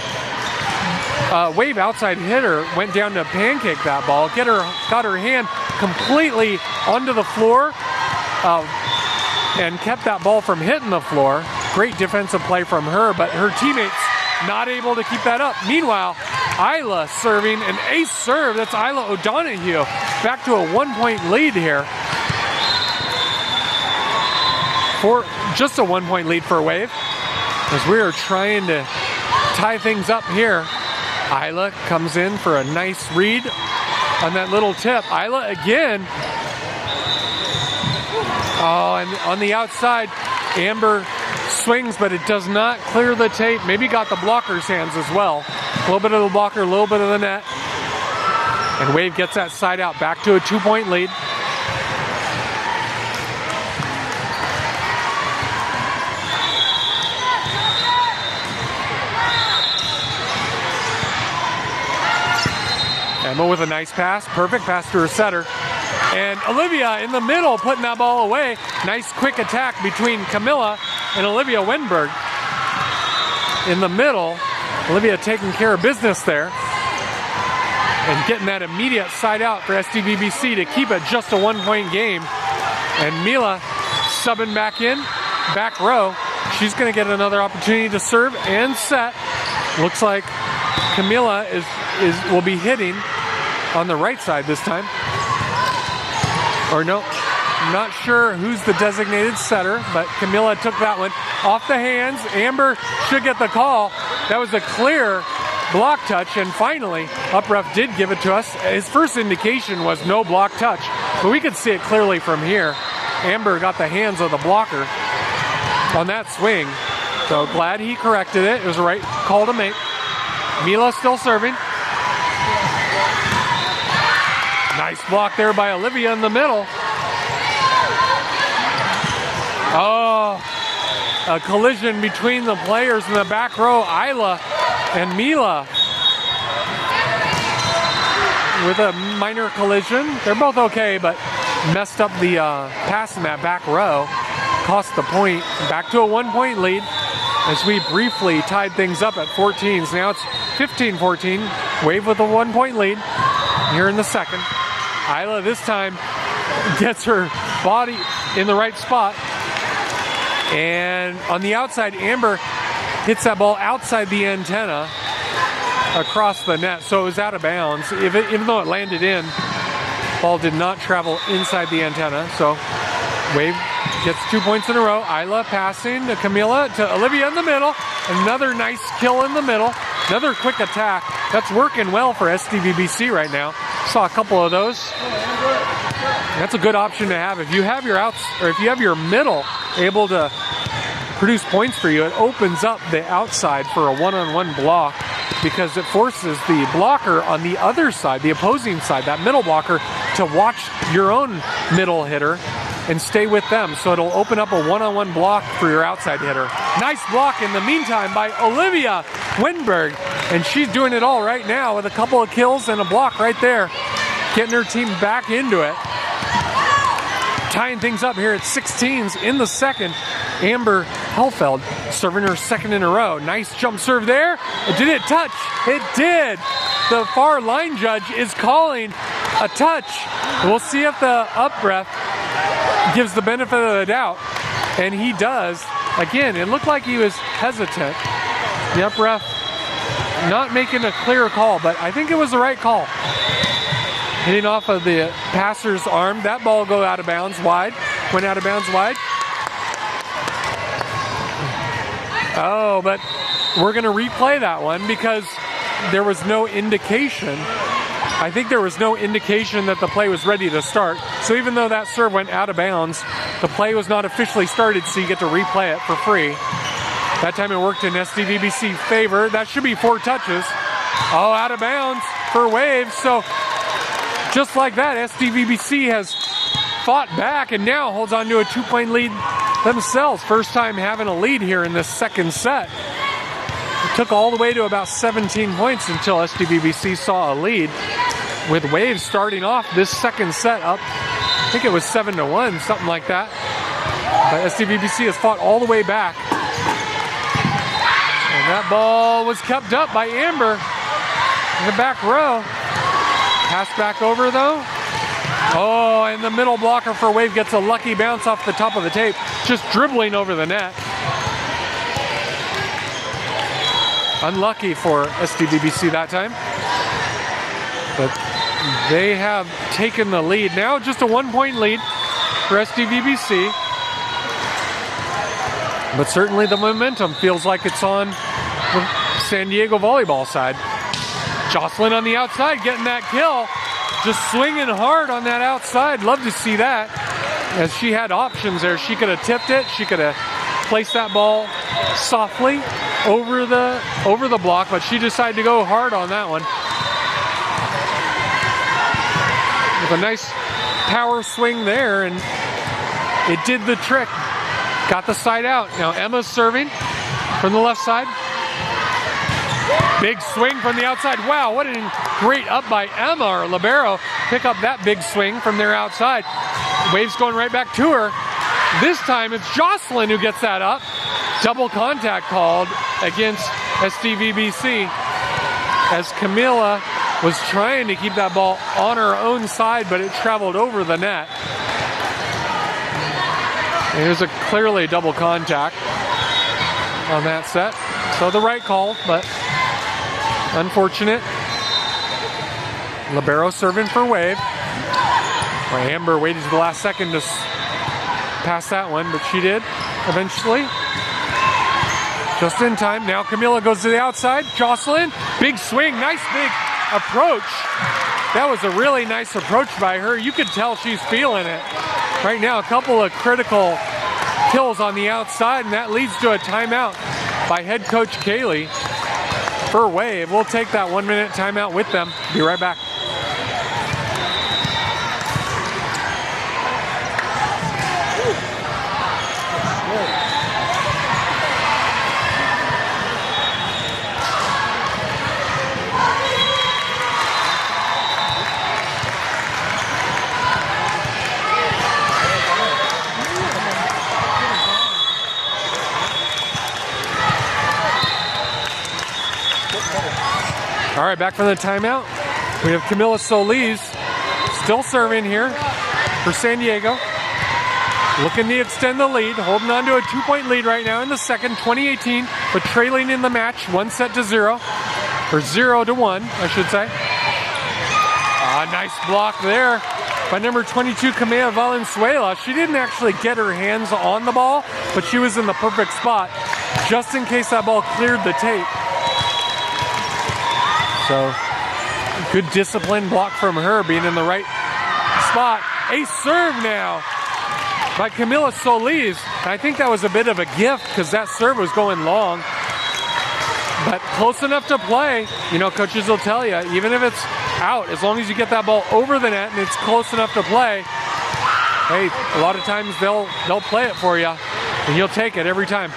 outside hitter went down to pancake that ball, got her hand completely onto the floor, and kept that ball from hitting the floor. Great defensive play from her, but her teammates not able to keep that up. Meanwhile, Isla serving an ace serve. That's Isla O'Donoghue. Back to a 1-point lead here. For just a 1-point lead for Wave, as we are trying to tie things up here. Isla comes in for a nice read on that little tip. Isla again. Oh, and on the outside, Amber swings, but it does not clear the tape. Maybe got the blocker's hands as well. A little bit of the blocker, a little bit of the net. And Wave gets that side out, back to a 2-point lead. Emma with a nice pass, perfect pass to her setter. And Olivia in the middle putting that ball away. Nice quick attack between Camilla and Olivia Winberg. In the middle, Olivia taking care of business there. And getting that immediate side out for SDVBC to keep it just a 1-point game. And Mila subbing back in, back row. She's going to get another opportunity to serve and set. Looks like Camilla will be hitting on the right side this time. Or no, I'm not sure who's the designated setter, but Camilla took that one off the hands. Amber should get the call. That was a clear block touch, and finally, up ref did give it to us. His first indication was no block touch, but we could see it clearly from here. Amber got the hands of the blocker on that swing, so glad he corrected it. It was the right call to make. Mila still serving. Nice block there by Olivia in the middle. Oh, a collision between the players in the back row, Isla and Mila. With a minor collision. They're both okay, but messed up the pass in that back row. Cost the point. Back to a 1-point lead as we briefly tied things up at 14. So now it's 15-14. Wave with a 1-point lead here in the second. Isla this time gets her body in the right spot. And on the outside, Amber hits that ball outside the antenna across the net. So it was out of bounds. Even though it landed in, ball did not travel inside the antenna. So Wave gets 2 points in a row. Isla passing to Camilla, to Olivia in the middle. Another nice kill in the middle. Another quick attack. That's working well for SDVBC right now. Saw a couple of those. That's a good option to have. If you have your outs, or if you have your middle able to produce points for you, it opens up the outside for a one-on-one block because it forces the blocker on the other side, the opposing side, that middle blocker, to watch your own middle hitter and stay with them. So it'll open up a one-on-one block for your outside hitter. Nice block in the meantime by Olivia Winberg. And she's doing it all right now with a couple of kills and a block right there. Getting her team back into it. Tying things up here at 16s in the second. Amber Hellfeld serving her second in a row. Nice jump serve there. Did it touch? It did. The far line judge is calling a touch. We'll see if the up ref gives the benefit of the doubt, and he does. Again, it looked like he was hesitant. The up ref not making a clear call, but I think it was the right call. Hitting off of the passer's arm. That ball go out of bounds wide. Went out of bounds wide. Oh, but we're going to replay that one because there was no indication. I think there was no indication that the play was ready to start. So even though that serve went out of bounds, the play was not officially started, so you get to replay it for free. That time it worked in SDVBC favor. That should be 4 touches. Oh, out of bounds for Waves. So just like that, SDVBC has fought back and now holds on to a 2-point lead themselves. First time having a lead here in this second set. It took all the way to about 17 points until SDVBC saw a lead, with Waves starting off this second set up. I think it was 7-1, something like that. But SDVBC has fought all the way back. And that ball was kept up by Amber in the back row. Pass back over though. Oh, and the middle blocker for Wave gets a lucky bounce off the top of the tape, just dribbling over the net. Unlucky for SDVBC that time. But they have taken the lead. Now just a 1-point lead for SDVBC. But certainly the momentum feels like it's on the San Diego volleyball side. Jocelyn on the outside getting that kill. Just swinging hard on that outside. Love to see that. As she had options there. She could have tipped it. She could have placed that ball softly over the block, but she decided to go hard on that one. With a nice power swing there, and it did the trick. Got the side out. Now Emma's serving from the left side. Big swing from the outside. Wow, what a great up by Emma or Libero. Pick up that big swing from their outside. Waves going right back to her. This time it's Jocelyn who gets that up. Double contact called against SDVBC as Camila was trying to keep that ball on her own side, but it traveled over the net. And there's a clearly double contact on that set. So the right call, but unfortunate. Libero serving for Wave. Well, Amber waited to the last second to pass that one, but she did eventually. Just in time. Now Camila goes to the outside. Jocelyn, big swing, nice big approach. That was a really nice approach by her. You could tell she's feeling it. Right now, a couple of critical kills on the outside, and that leads to a timeout by head coach Kaylee for Wave. We'll take that 1-minute timeout with them. Be right back. All right, back from the timeout. We have Camila Solis still serving here for San Diego. Looking to extend the lead, holding on to a 2-point lead right now in the second, 20-18, but trailing in the match, 1-0, or 0-1, I should say. Nice block there by number 22, Camila Valenzuela. She didn't actually get her hands on the ball, but she was in the perfect spot, just in case that ball cleared the tape. So, good discipline block from her, being in the right spot. A serve now by Camila Solis. I think that was a bit of a gift because that serve was going long. But close enough to play. You know, coaches will tell you, even if it's out, as long as you get that ball over the net and it's close enough to play, hey, a lot of times they'll play it for you, and you'll take it every time.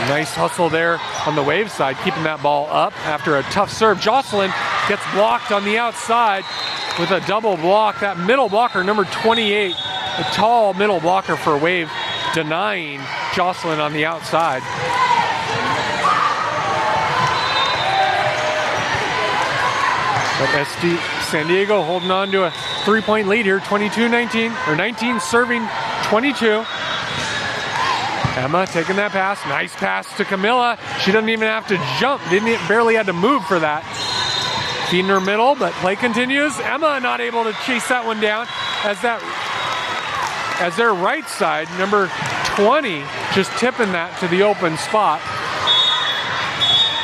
Nice hustle there on the Wave side, keeping that ball up after a tough serve. Jocelyn gets blocked on the outside with a double block. That middle blocker, number 28, a tall middle blocker for Wave, denying Jocelyn on the outside. But San Diego holding on to a 3-point lead here, 22-19, or 19 serving 22. Emma taking that pass, nice pass to Camilla. She doesn't even have to jump, barely had to move for that. Feeding her middle, but play continues. Emma not able to chase that one down as their right side, number 20, just tipping that to the open spot.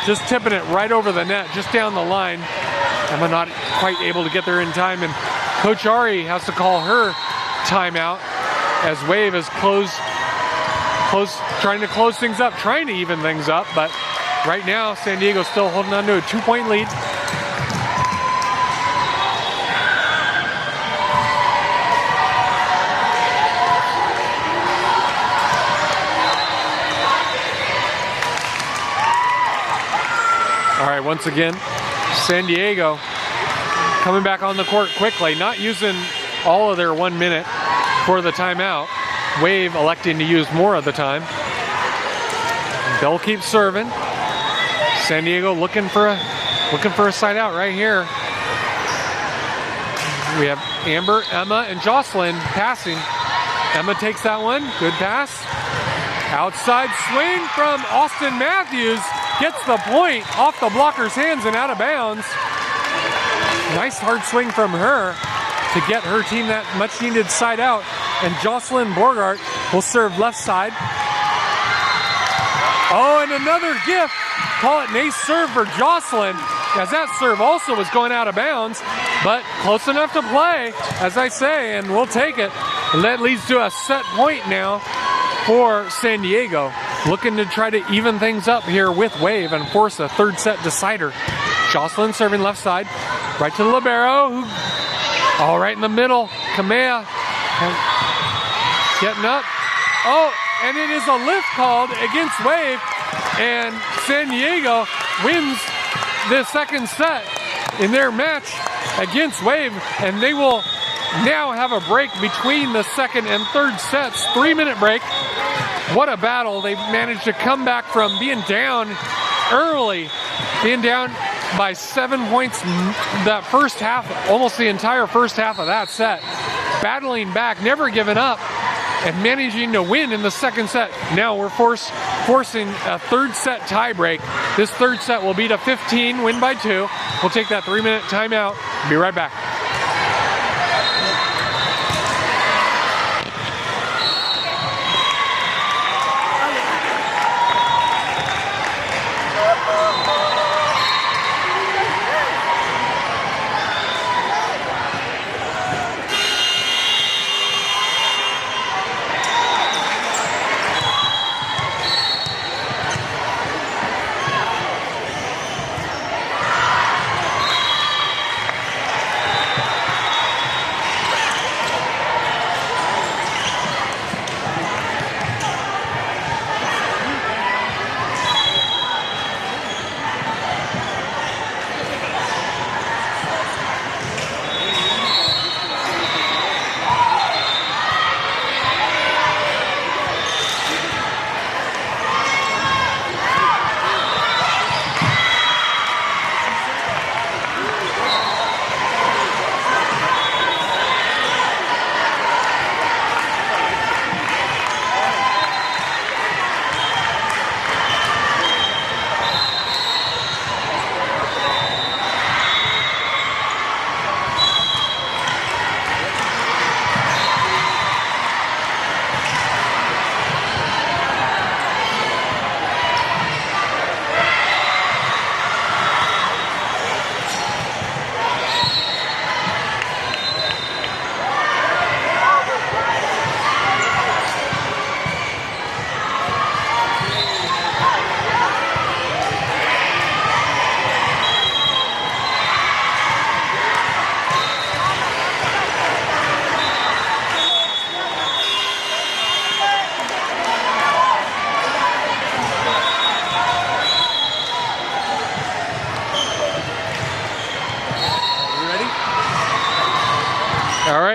Just tipping it right over the net, just down the line. Emma not quite able to get there in time, and Coach Ari has to call her timeout as Wave is trying to close things up, trying to even things up, but right now San Diego still holding on to a 2-point lead. All right, once again, San Diego coming back on the court quickly, not using all of their 1 minute for the timeout. Wave electing to use more of the time. They'll keep serving. San Diego looking for a side out right here. We have Amber, Emma, and Jocelyn passing. Emma takes that one. Good pass. Outside swing from Austin Matthews. Gets the point off the blocker's hands and out of bounds. Nice hard swing from her to get her team that much needed side out. And Jocelyn Borgart will serve left side. Oh, and another gift. Call it an ace serve for Jocelyn, as that serve also was going out of bounds, but close enough to play, as I say, and we'll take it. And that leads to a set point now for San Diego, looking to try to even things up here with Wave and force a third set decider. Jocelyn serving left side, right to the libero, who, all right in the middle. Kamea getting up. Oh, and it is a lift called against Wave, and San Diego wins the second set in their match against Wave, and they will now have a break between the second and third sets. 3-minute break. What a battle. They've managed to come back from being down early, being down by 7 points that first half, almost the entire first half of that set. Battling back, never giving up, and managing to win in the second set. Now we're forcing a third set tie break. This third set will be to 15, win by 2. We'll take that 3-minute timeout. Be right back.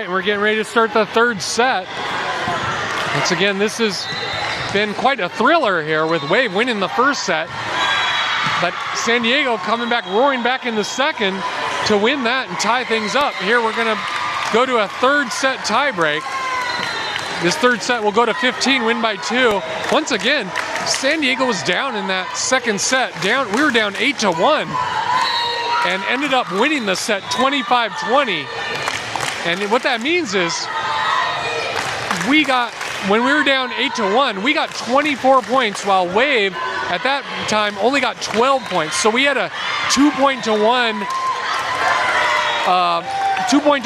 We're getting ready to start the third set. Once again, this has been quite a thriller here with Wave winning the first set. But San Diego coming back, roaring back in the second to win that and tie things up. Here we're going to go to a third set tiebreak. This third set will go to 15, win by 2. Once again, San Diego was down in that second set. We were down 8-1 and ended up winning the set 25-20. And what that means is when we were down 8-1, we got 24 points while Wave at that time only got 12 points. So we had a 2-point to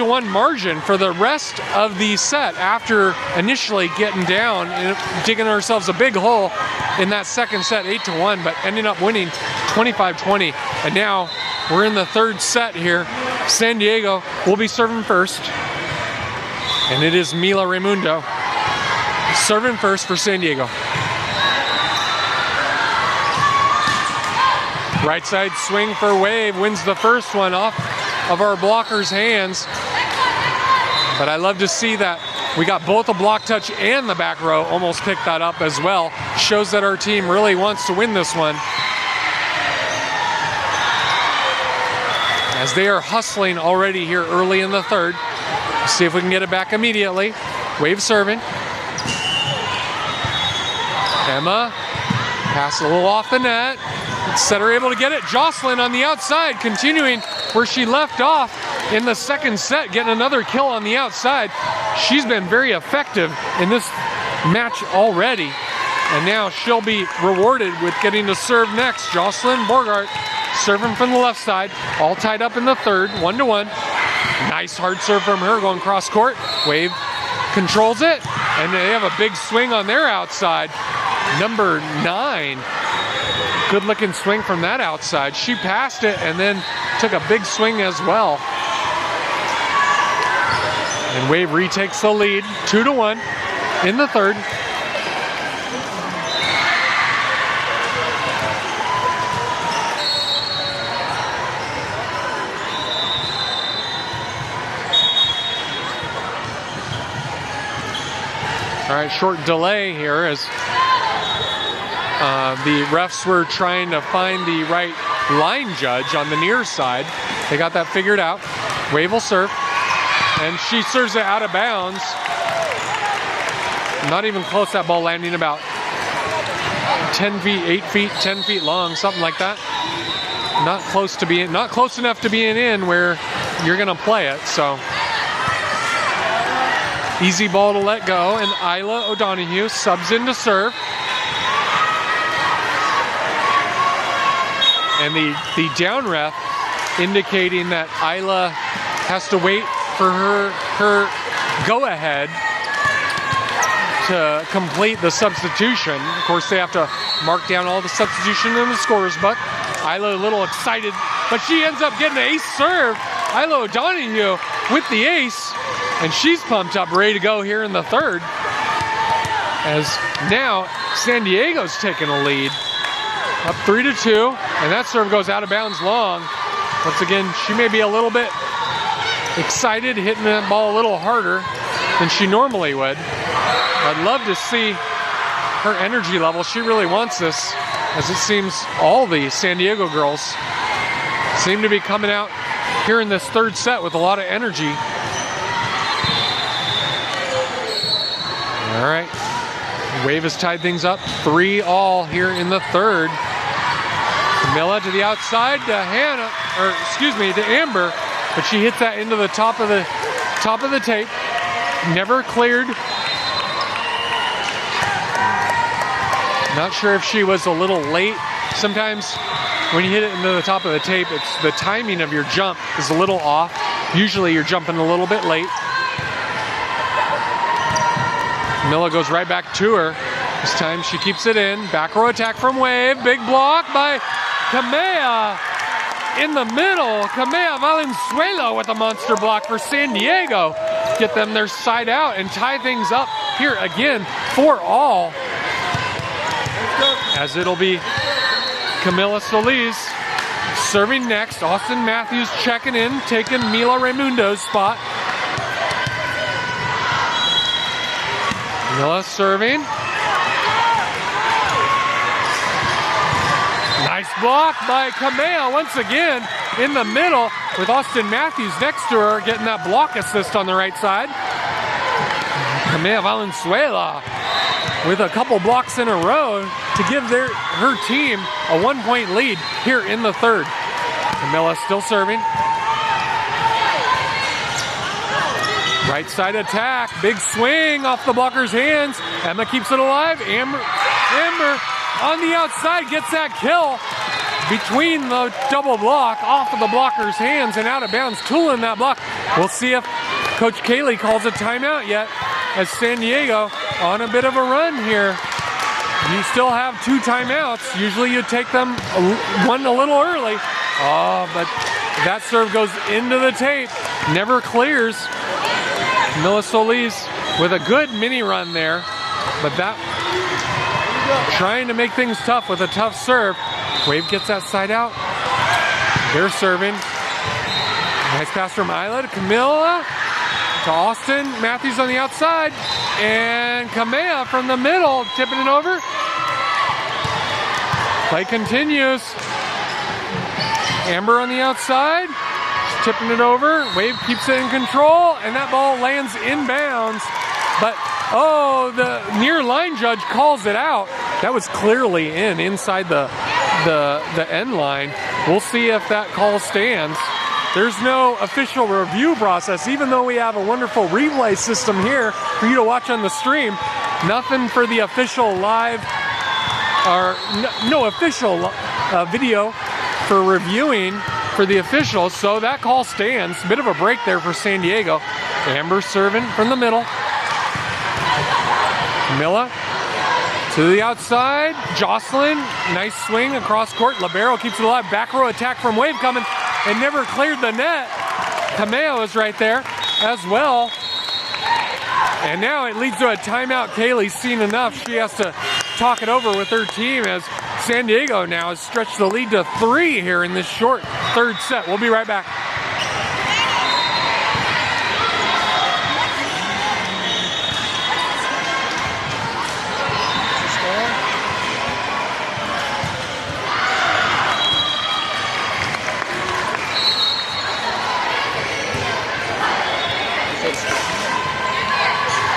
1 margin for the rest of the set after initially getting down and digging ourselves a big hole in that second set 8-1, but ending up winning 25-20. And now we're in the third set here. San Diego will be serving first, and it is Mila Raimundo serving first for San Diego. Right side swing for Wave, wins the first one off of our blocker's hands. But I love to see that we got both a block touch and the back row almost picked that up as well. Shows that our team really wants to win this one, as they are hustling already here early in the third. See if we can get it back immediately. Wave serving. Emma, pass a little off the net. Setter able to get it. Jocelyn on the outside, continuing where she left off in the second set, getting another kill on the outside. She's been very effective in this match already, and now she'll be rewarded with getting to serve next. Jocelyn Borgart serving from the left side, all tied up in the third, 1-1. Nice hard serve from her going cross court. Wave controls it, and they have a big swing on their outside. Number 9. Good looking swing from that outside. She passed it and then took a big swing as well. And Wave retakes the lead, 2-1 in the third. All right, short delay here as the refs were trying to find the right line judge on the near side. They got that figured out. Wave will serve, and she serves it out of bounds. Not even close, that ball landing about 10 feet, 8 feet, 10 feet long, something like that. Not close enough to being in where you're gonna play it, so. Easy ball to let go, and Isla O'Donoghue subs in to serve. And the down ref indicating that Isla has to wait for her go-ahead to complete the substitution. Of course, they have to mark down all the substitution in the scorer's book. Isla a little excited, but she ends up getting an ace serve. Isla O'Donoghue with the ace, and she's pumped up, ready to go here in the third. As now San Diego's taking a lead. Up 3-2, and that serve goes out of bounds long. Once again, she may be a little bit excited, hitting that ball a little harder than she normally would. I'd love to see her energy level. She really wants this, as it seems all the San Diego girls seem to be coming out here in this third set with a lot of energy. All right, Wave has tied things up 3-3 here in the third. Camilla to the outside to to Amber, but she hits that into the top of the tape. Never cleared. Not sure if she was a little late. Sometimes when you hit it into the top of the tape, it's the timing of your jump is a little off. Usually you're jumping a little bit late. Camilla goes right back to her. This time she keeps it in. Back row attack from Wave. Big block by Kamea in the middle. Kamea Valenzuela with a monster block for San Diego. Get them their side out and tie things up here again 4-4. As it'll be Camila Solis serving next. Austin Matthews checking in, taking Mila Raimundo's spot. Camilla serving. Nice block by Kamea once again in the middle with Austin Matthews next to her getting that block assist on the right side. Kamea Valenzuela with a couple blocks in a row to give her team a 1-point lead here in the third. Camilla still serving. Right side attack, big swing off the blocker's hands. Emma keeps it alive. Amber on the outside gets that kill between the double block off of the blocker's hands and out of bounds, tooling that block. We'll see if Coach Kaylee calls a timeout yet, as San Diego on a bit of a run here. You still have 2 timeouts. Usually you take them one a little early. Oh, but that serve goes into the tape, never clears. Camila Solis with a good mini run there, but that trying to make things tough with a tough serve. Wave gets that side out. They're serving. Nice pass from Isla to Camilla to Austin. Matthews on the outside, and Kamea from the middle tipping it over. Play continues. Amber on the outside, tipping it over. Wave keeps it in control, and that ball lands inbounds. But the near line judge calls it out. That was clearly inside the end line. We'll see if that call stands. There's no official review process, even though we have a wonderful replay system here for you to watch on the stream. Nothing for the official live, or no official video for reviewing for the officials, so that call stands. Bit of a break there for San Diego. Amber serving from the middle. Milla to the outside. Jocelyn, nice swing across court. Libero keeps it alive. Back row attack from Wave coming and never cleared the net. Cameo is right there as well. And now it leads to a timeout. Kaylee's seen enough. She has to talk it over with her team, as San Diego now has stretched the lead to 3 here in this short third set. We'll be right back.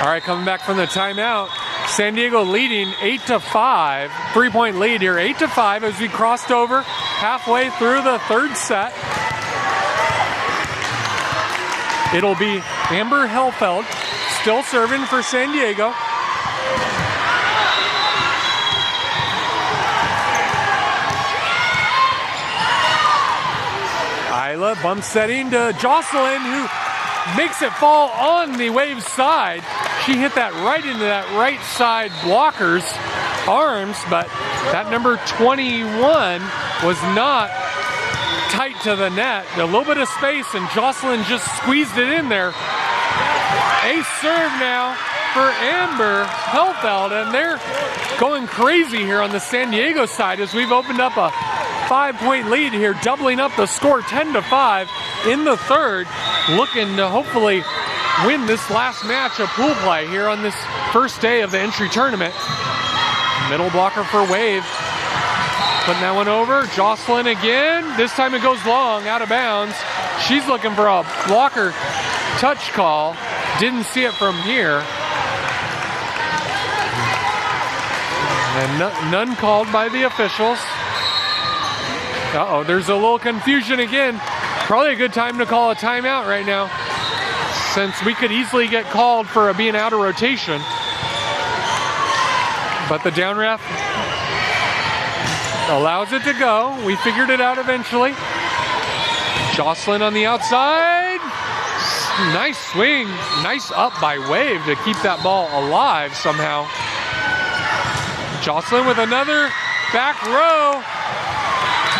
All right, coming back from the timeout. San Diego leading 8-5, 3-point lead here, 8-5 as we crossed over halfway through the third set. It'll be Amber Helfeld still serving for San Diego. Isla bump setting to Jocelyn, who makes it fall on the Wave side. She hit that right into that right side blocker's arms, but that number 21 was not tight to the net. A little bit of space, and Jocelyn just squeezed it in there. Ace serve now for Amber Helfeld, and they're going crazy here on the San Diego side as we've opened up a 5-point lead here, doubling up the score 10-5 in the third, looking to hopefully win this last match of pool play here on this first day of the entry tournament. Middle blocker for Wave. Putting that one over. Jocelyn again. This time it goes long, out of bounds. She's looking for a blocker touch call. Didn't see it from here. And none called by the officials. Uh-oh, there's a little confusion again. Probably a good time to call a timeout right now, since we could easily get called for being out of rotation. But the down ref allows it to go. We figured it out eventually. Jocelyn on the outside. Nice swing. Nice up by Wave to keep that ball alive somehow. Jocelyn with another back row.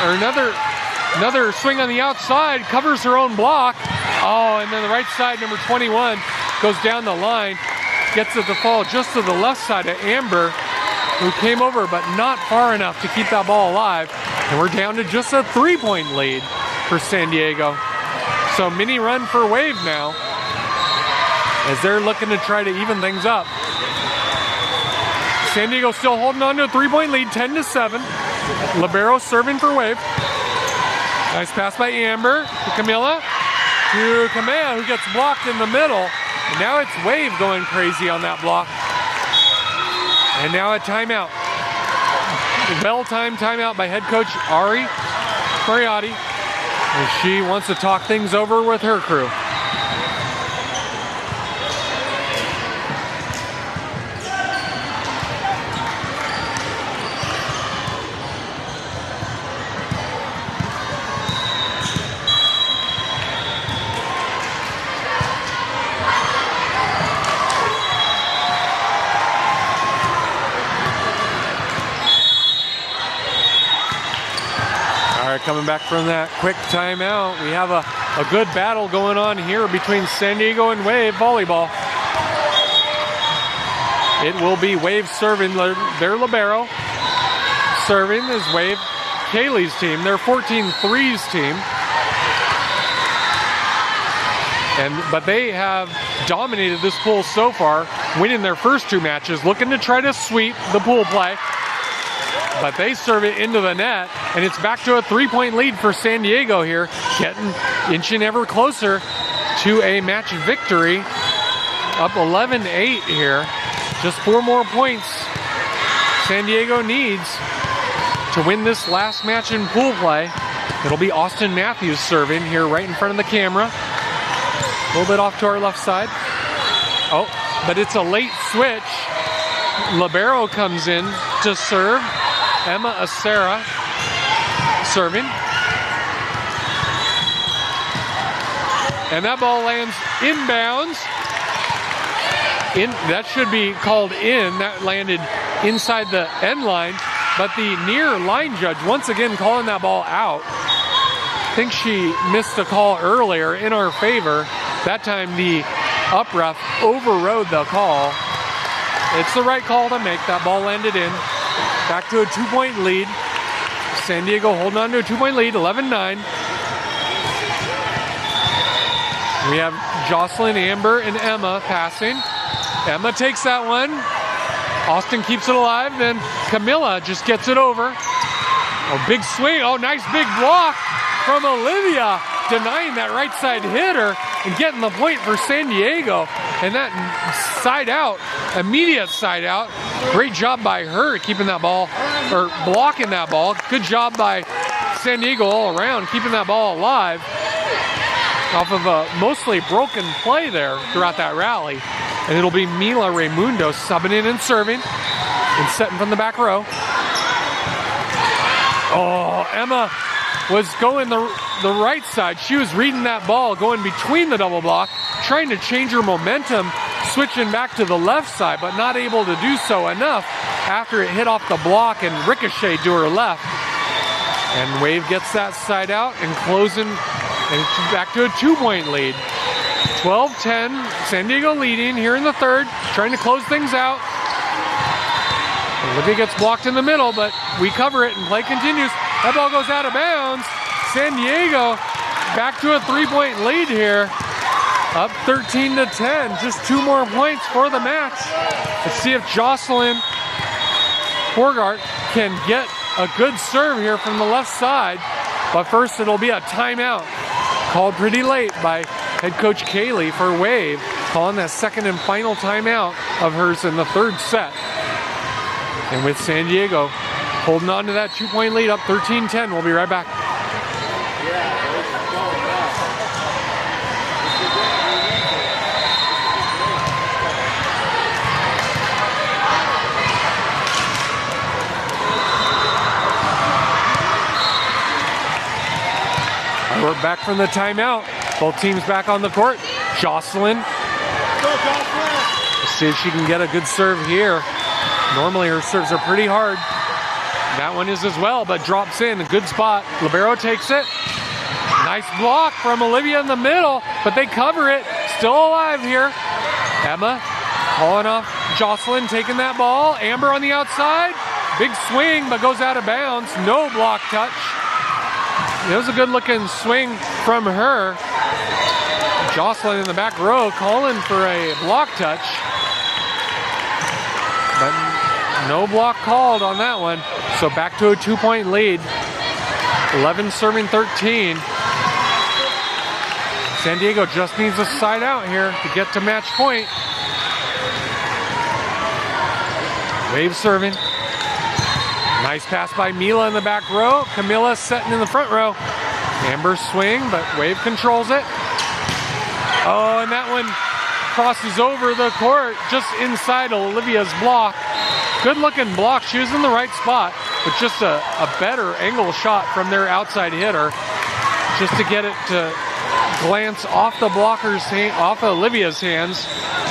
Or another swing on the outside. Covers her own block. Oh, and then the right side, number 21, goes down the line. Gets it to fall just to the left side of Amber, who came over but not far enough to keep that ball alive. And we're down to just a 3-point lead for San Diego. So mini run for Wave now, as they're looking to try to even things up. San Diego still holding on to a 3-point lead, 10-7. Libero serving for Wave. Nice pass by Amber to Camilla. To Kamea, who gets blocked in the middle. And now it's Wave going crazy on that block. And now a timeout. Well-timed timeout by head coach Ari Mariotti. And she wants to talk things over with her crew. Coming back from that quick timeout, we have a good battle going on here between San Diego and Wave volleyball. It will be Wave serving their libero. Serving is Wave Kaylee's team, their 14-3s team. But they have dominated this pool so far, winning their first two matches, looking to try to sweep the pool play. But they serve it into the net, and it's back to a 3-point lead for San Diego here, inching ever closer to a match victory. Up 11-8 here. Just 4 more points San Diego needs to win this last match in pool play. It'll be Austin Matthews serving here right in front of the camera. A little bit off to our left side. Oh, but it's a late switch. Libero comes in to serve. Emma Acera serving. And that ball lands inbounds. That should be called in. That landed inside the end line. But the near line judge once again calling that ball out. I think she missed a call earlier in our favor. That time the up ref overrode the call. It's the right call to make. That ball landed in. Back to a 2-point lead. San Diego holding on to a 2-point lead, 11-9. We have Jocelyn, Amber, and Emma passing. Emma takes that one. Austin keeps it alive. Then Camilla just gets it over. Oh, big swing. Oh, nice big block from Olivia, denying that right side hitter and getting the point for San Diego. And that side out, immediate side out. Great job by her keeping that ball, or blocking that ball. Good job by San Diego all around, keeping that ball alive. Off of a mostly broken play there throughout that rally. And it'll be Mila Raimundo subbing in and serving and setting from the back row. Oh, Emma was going the right side. She was reading that ball, going between the double block, trying to change her momentum, switching back to the left side, but not able to do so enough after it hit off the block and ricocheted to her left. And Wave gets that side out and closing, and it's back to a 2-point lead. 12-10, San Diego leading here in the third, trying to close things out. Olivia gets blocked in the middle, but we cover it and play continues. That ball goes out of bounds. San Diego back to a 3-point lead here. Up 13-10, just 2 more points for the match. Let's see if Jocelyn Horgart can get a good serve here from the left side. But first it'll be a timeout called pretty late by head coach Kaylee for Wave, calling that second and final timeout of hers in the third set. And with San Diego holding on to that 2-point lead, up 13-10. We'll be right back. We're back from the timeout. Both teams back on the court. Jocelyn. Let's see if she can get a good serve here. Normally her serves are pretty hard. That one is as well, but drops in. A good spot. Libero takes it. Nice block from Olivia in the middle, but they cover it. Still alive here. Emma calling off Jocelyn, taking that ball. Amber on the outside. Big swing, but goes out of bounds. No block touch. It was a good-looking swing from her. Jocelyn in the back row calling for a block touch. But No block called on that one. So back to a 2-point lead. 11 serving 13. San Diego just needs a side out here to get to match point. Wave serving. Nice pass by Mila in the back row. Camilla setting in the front row. Amber swing, but Wave controls it. Oh, and that one crosses over the court just inside Olivia's block. Good looking block. She was in the right spot, but just a better angle shot from their outside hitter just to get it to glance off the blocker's hand, off Olivia's hands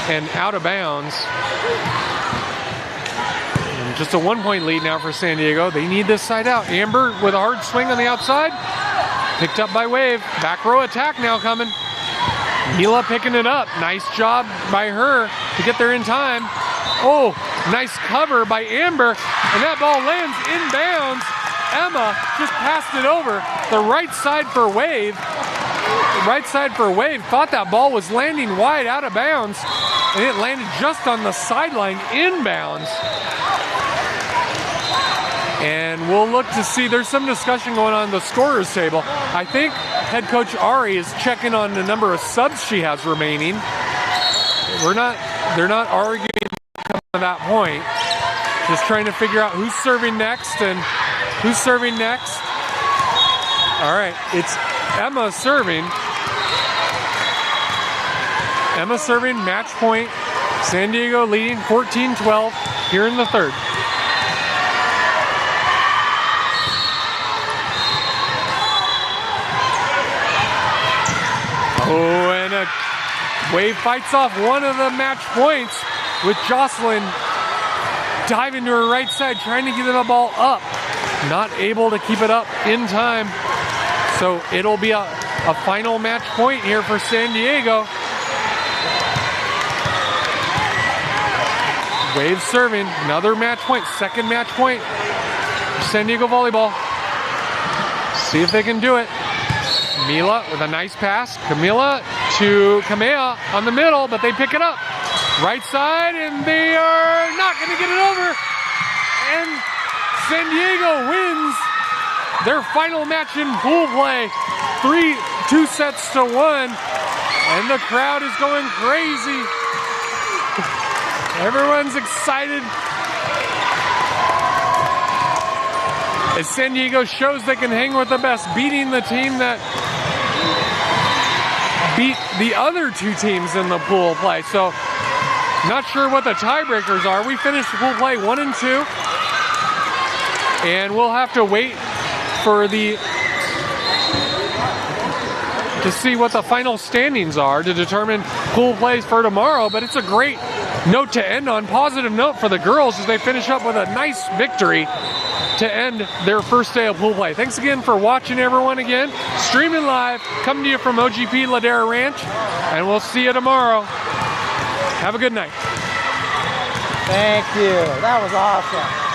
and out of bounds. And just a 1-point lead now for San Diego. They need this side out. Amber with a hard swing on the outside. Picked up by Wave. Back row attack now coming. Mila picking it up. Nice job by her to get there in time. Oh, nice cover by Amber. And that ball lands inbounds. Emma just passed it over. The right side for Wave. Right side for Wave. Thought that ball was landing wide out of bounds. And it landed just on the sideline inbounds. And we'll look to see, there's some discussion going on the scorer's table. I think head coach Ari is checking on the number of subs she has remaining. They're not arguing to that point. Just trying to figure out who's serving next and who's serving next. All right, it's Emma serving. Emma serving, match point. San Diego leading 14-12 here in the third. Oh, and a Wave fights off one of the match points with Jocelyn diving to her right side, trying to get the ball up. Not able to keep it up in time. So it'll be a final match point here for San Diego. Wave serving, another match point, second match point for San Diego volleyball. See if they can do it. Mila with a nice pass. Camila to Kamea on the middle, but they pick it up. Right side, and they are not going to get it over. And San Diego wins their final match in pool play. 2 sets to 1. And the crowd is going crazy. Everyone's excited as San Diego shows they can hang with the best, beating the team that beat the other 2 teams in the pool play. So, not sure what the tiebreakers are. We finished the pool play 1 and 2. And we'll have to wait for to see what the final standings are to determine pool plays for tomorrow. But it's a great note to end on. Positive note for the girls as they finish up with a nice victory to end their first day of pool play. Thanks again for watching, everyone. Again, streaming live, coming to you from OGP Ladera Ranch, and we'll see you tomorrow. Have a good night. Thank you. That was awesome.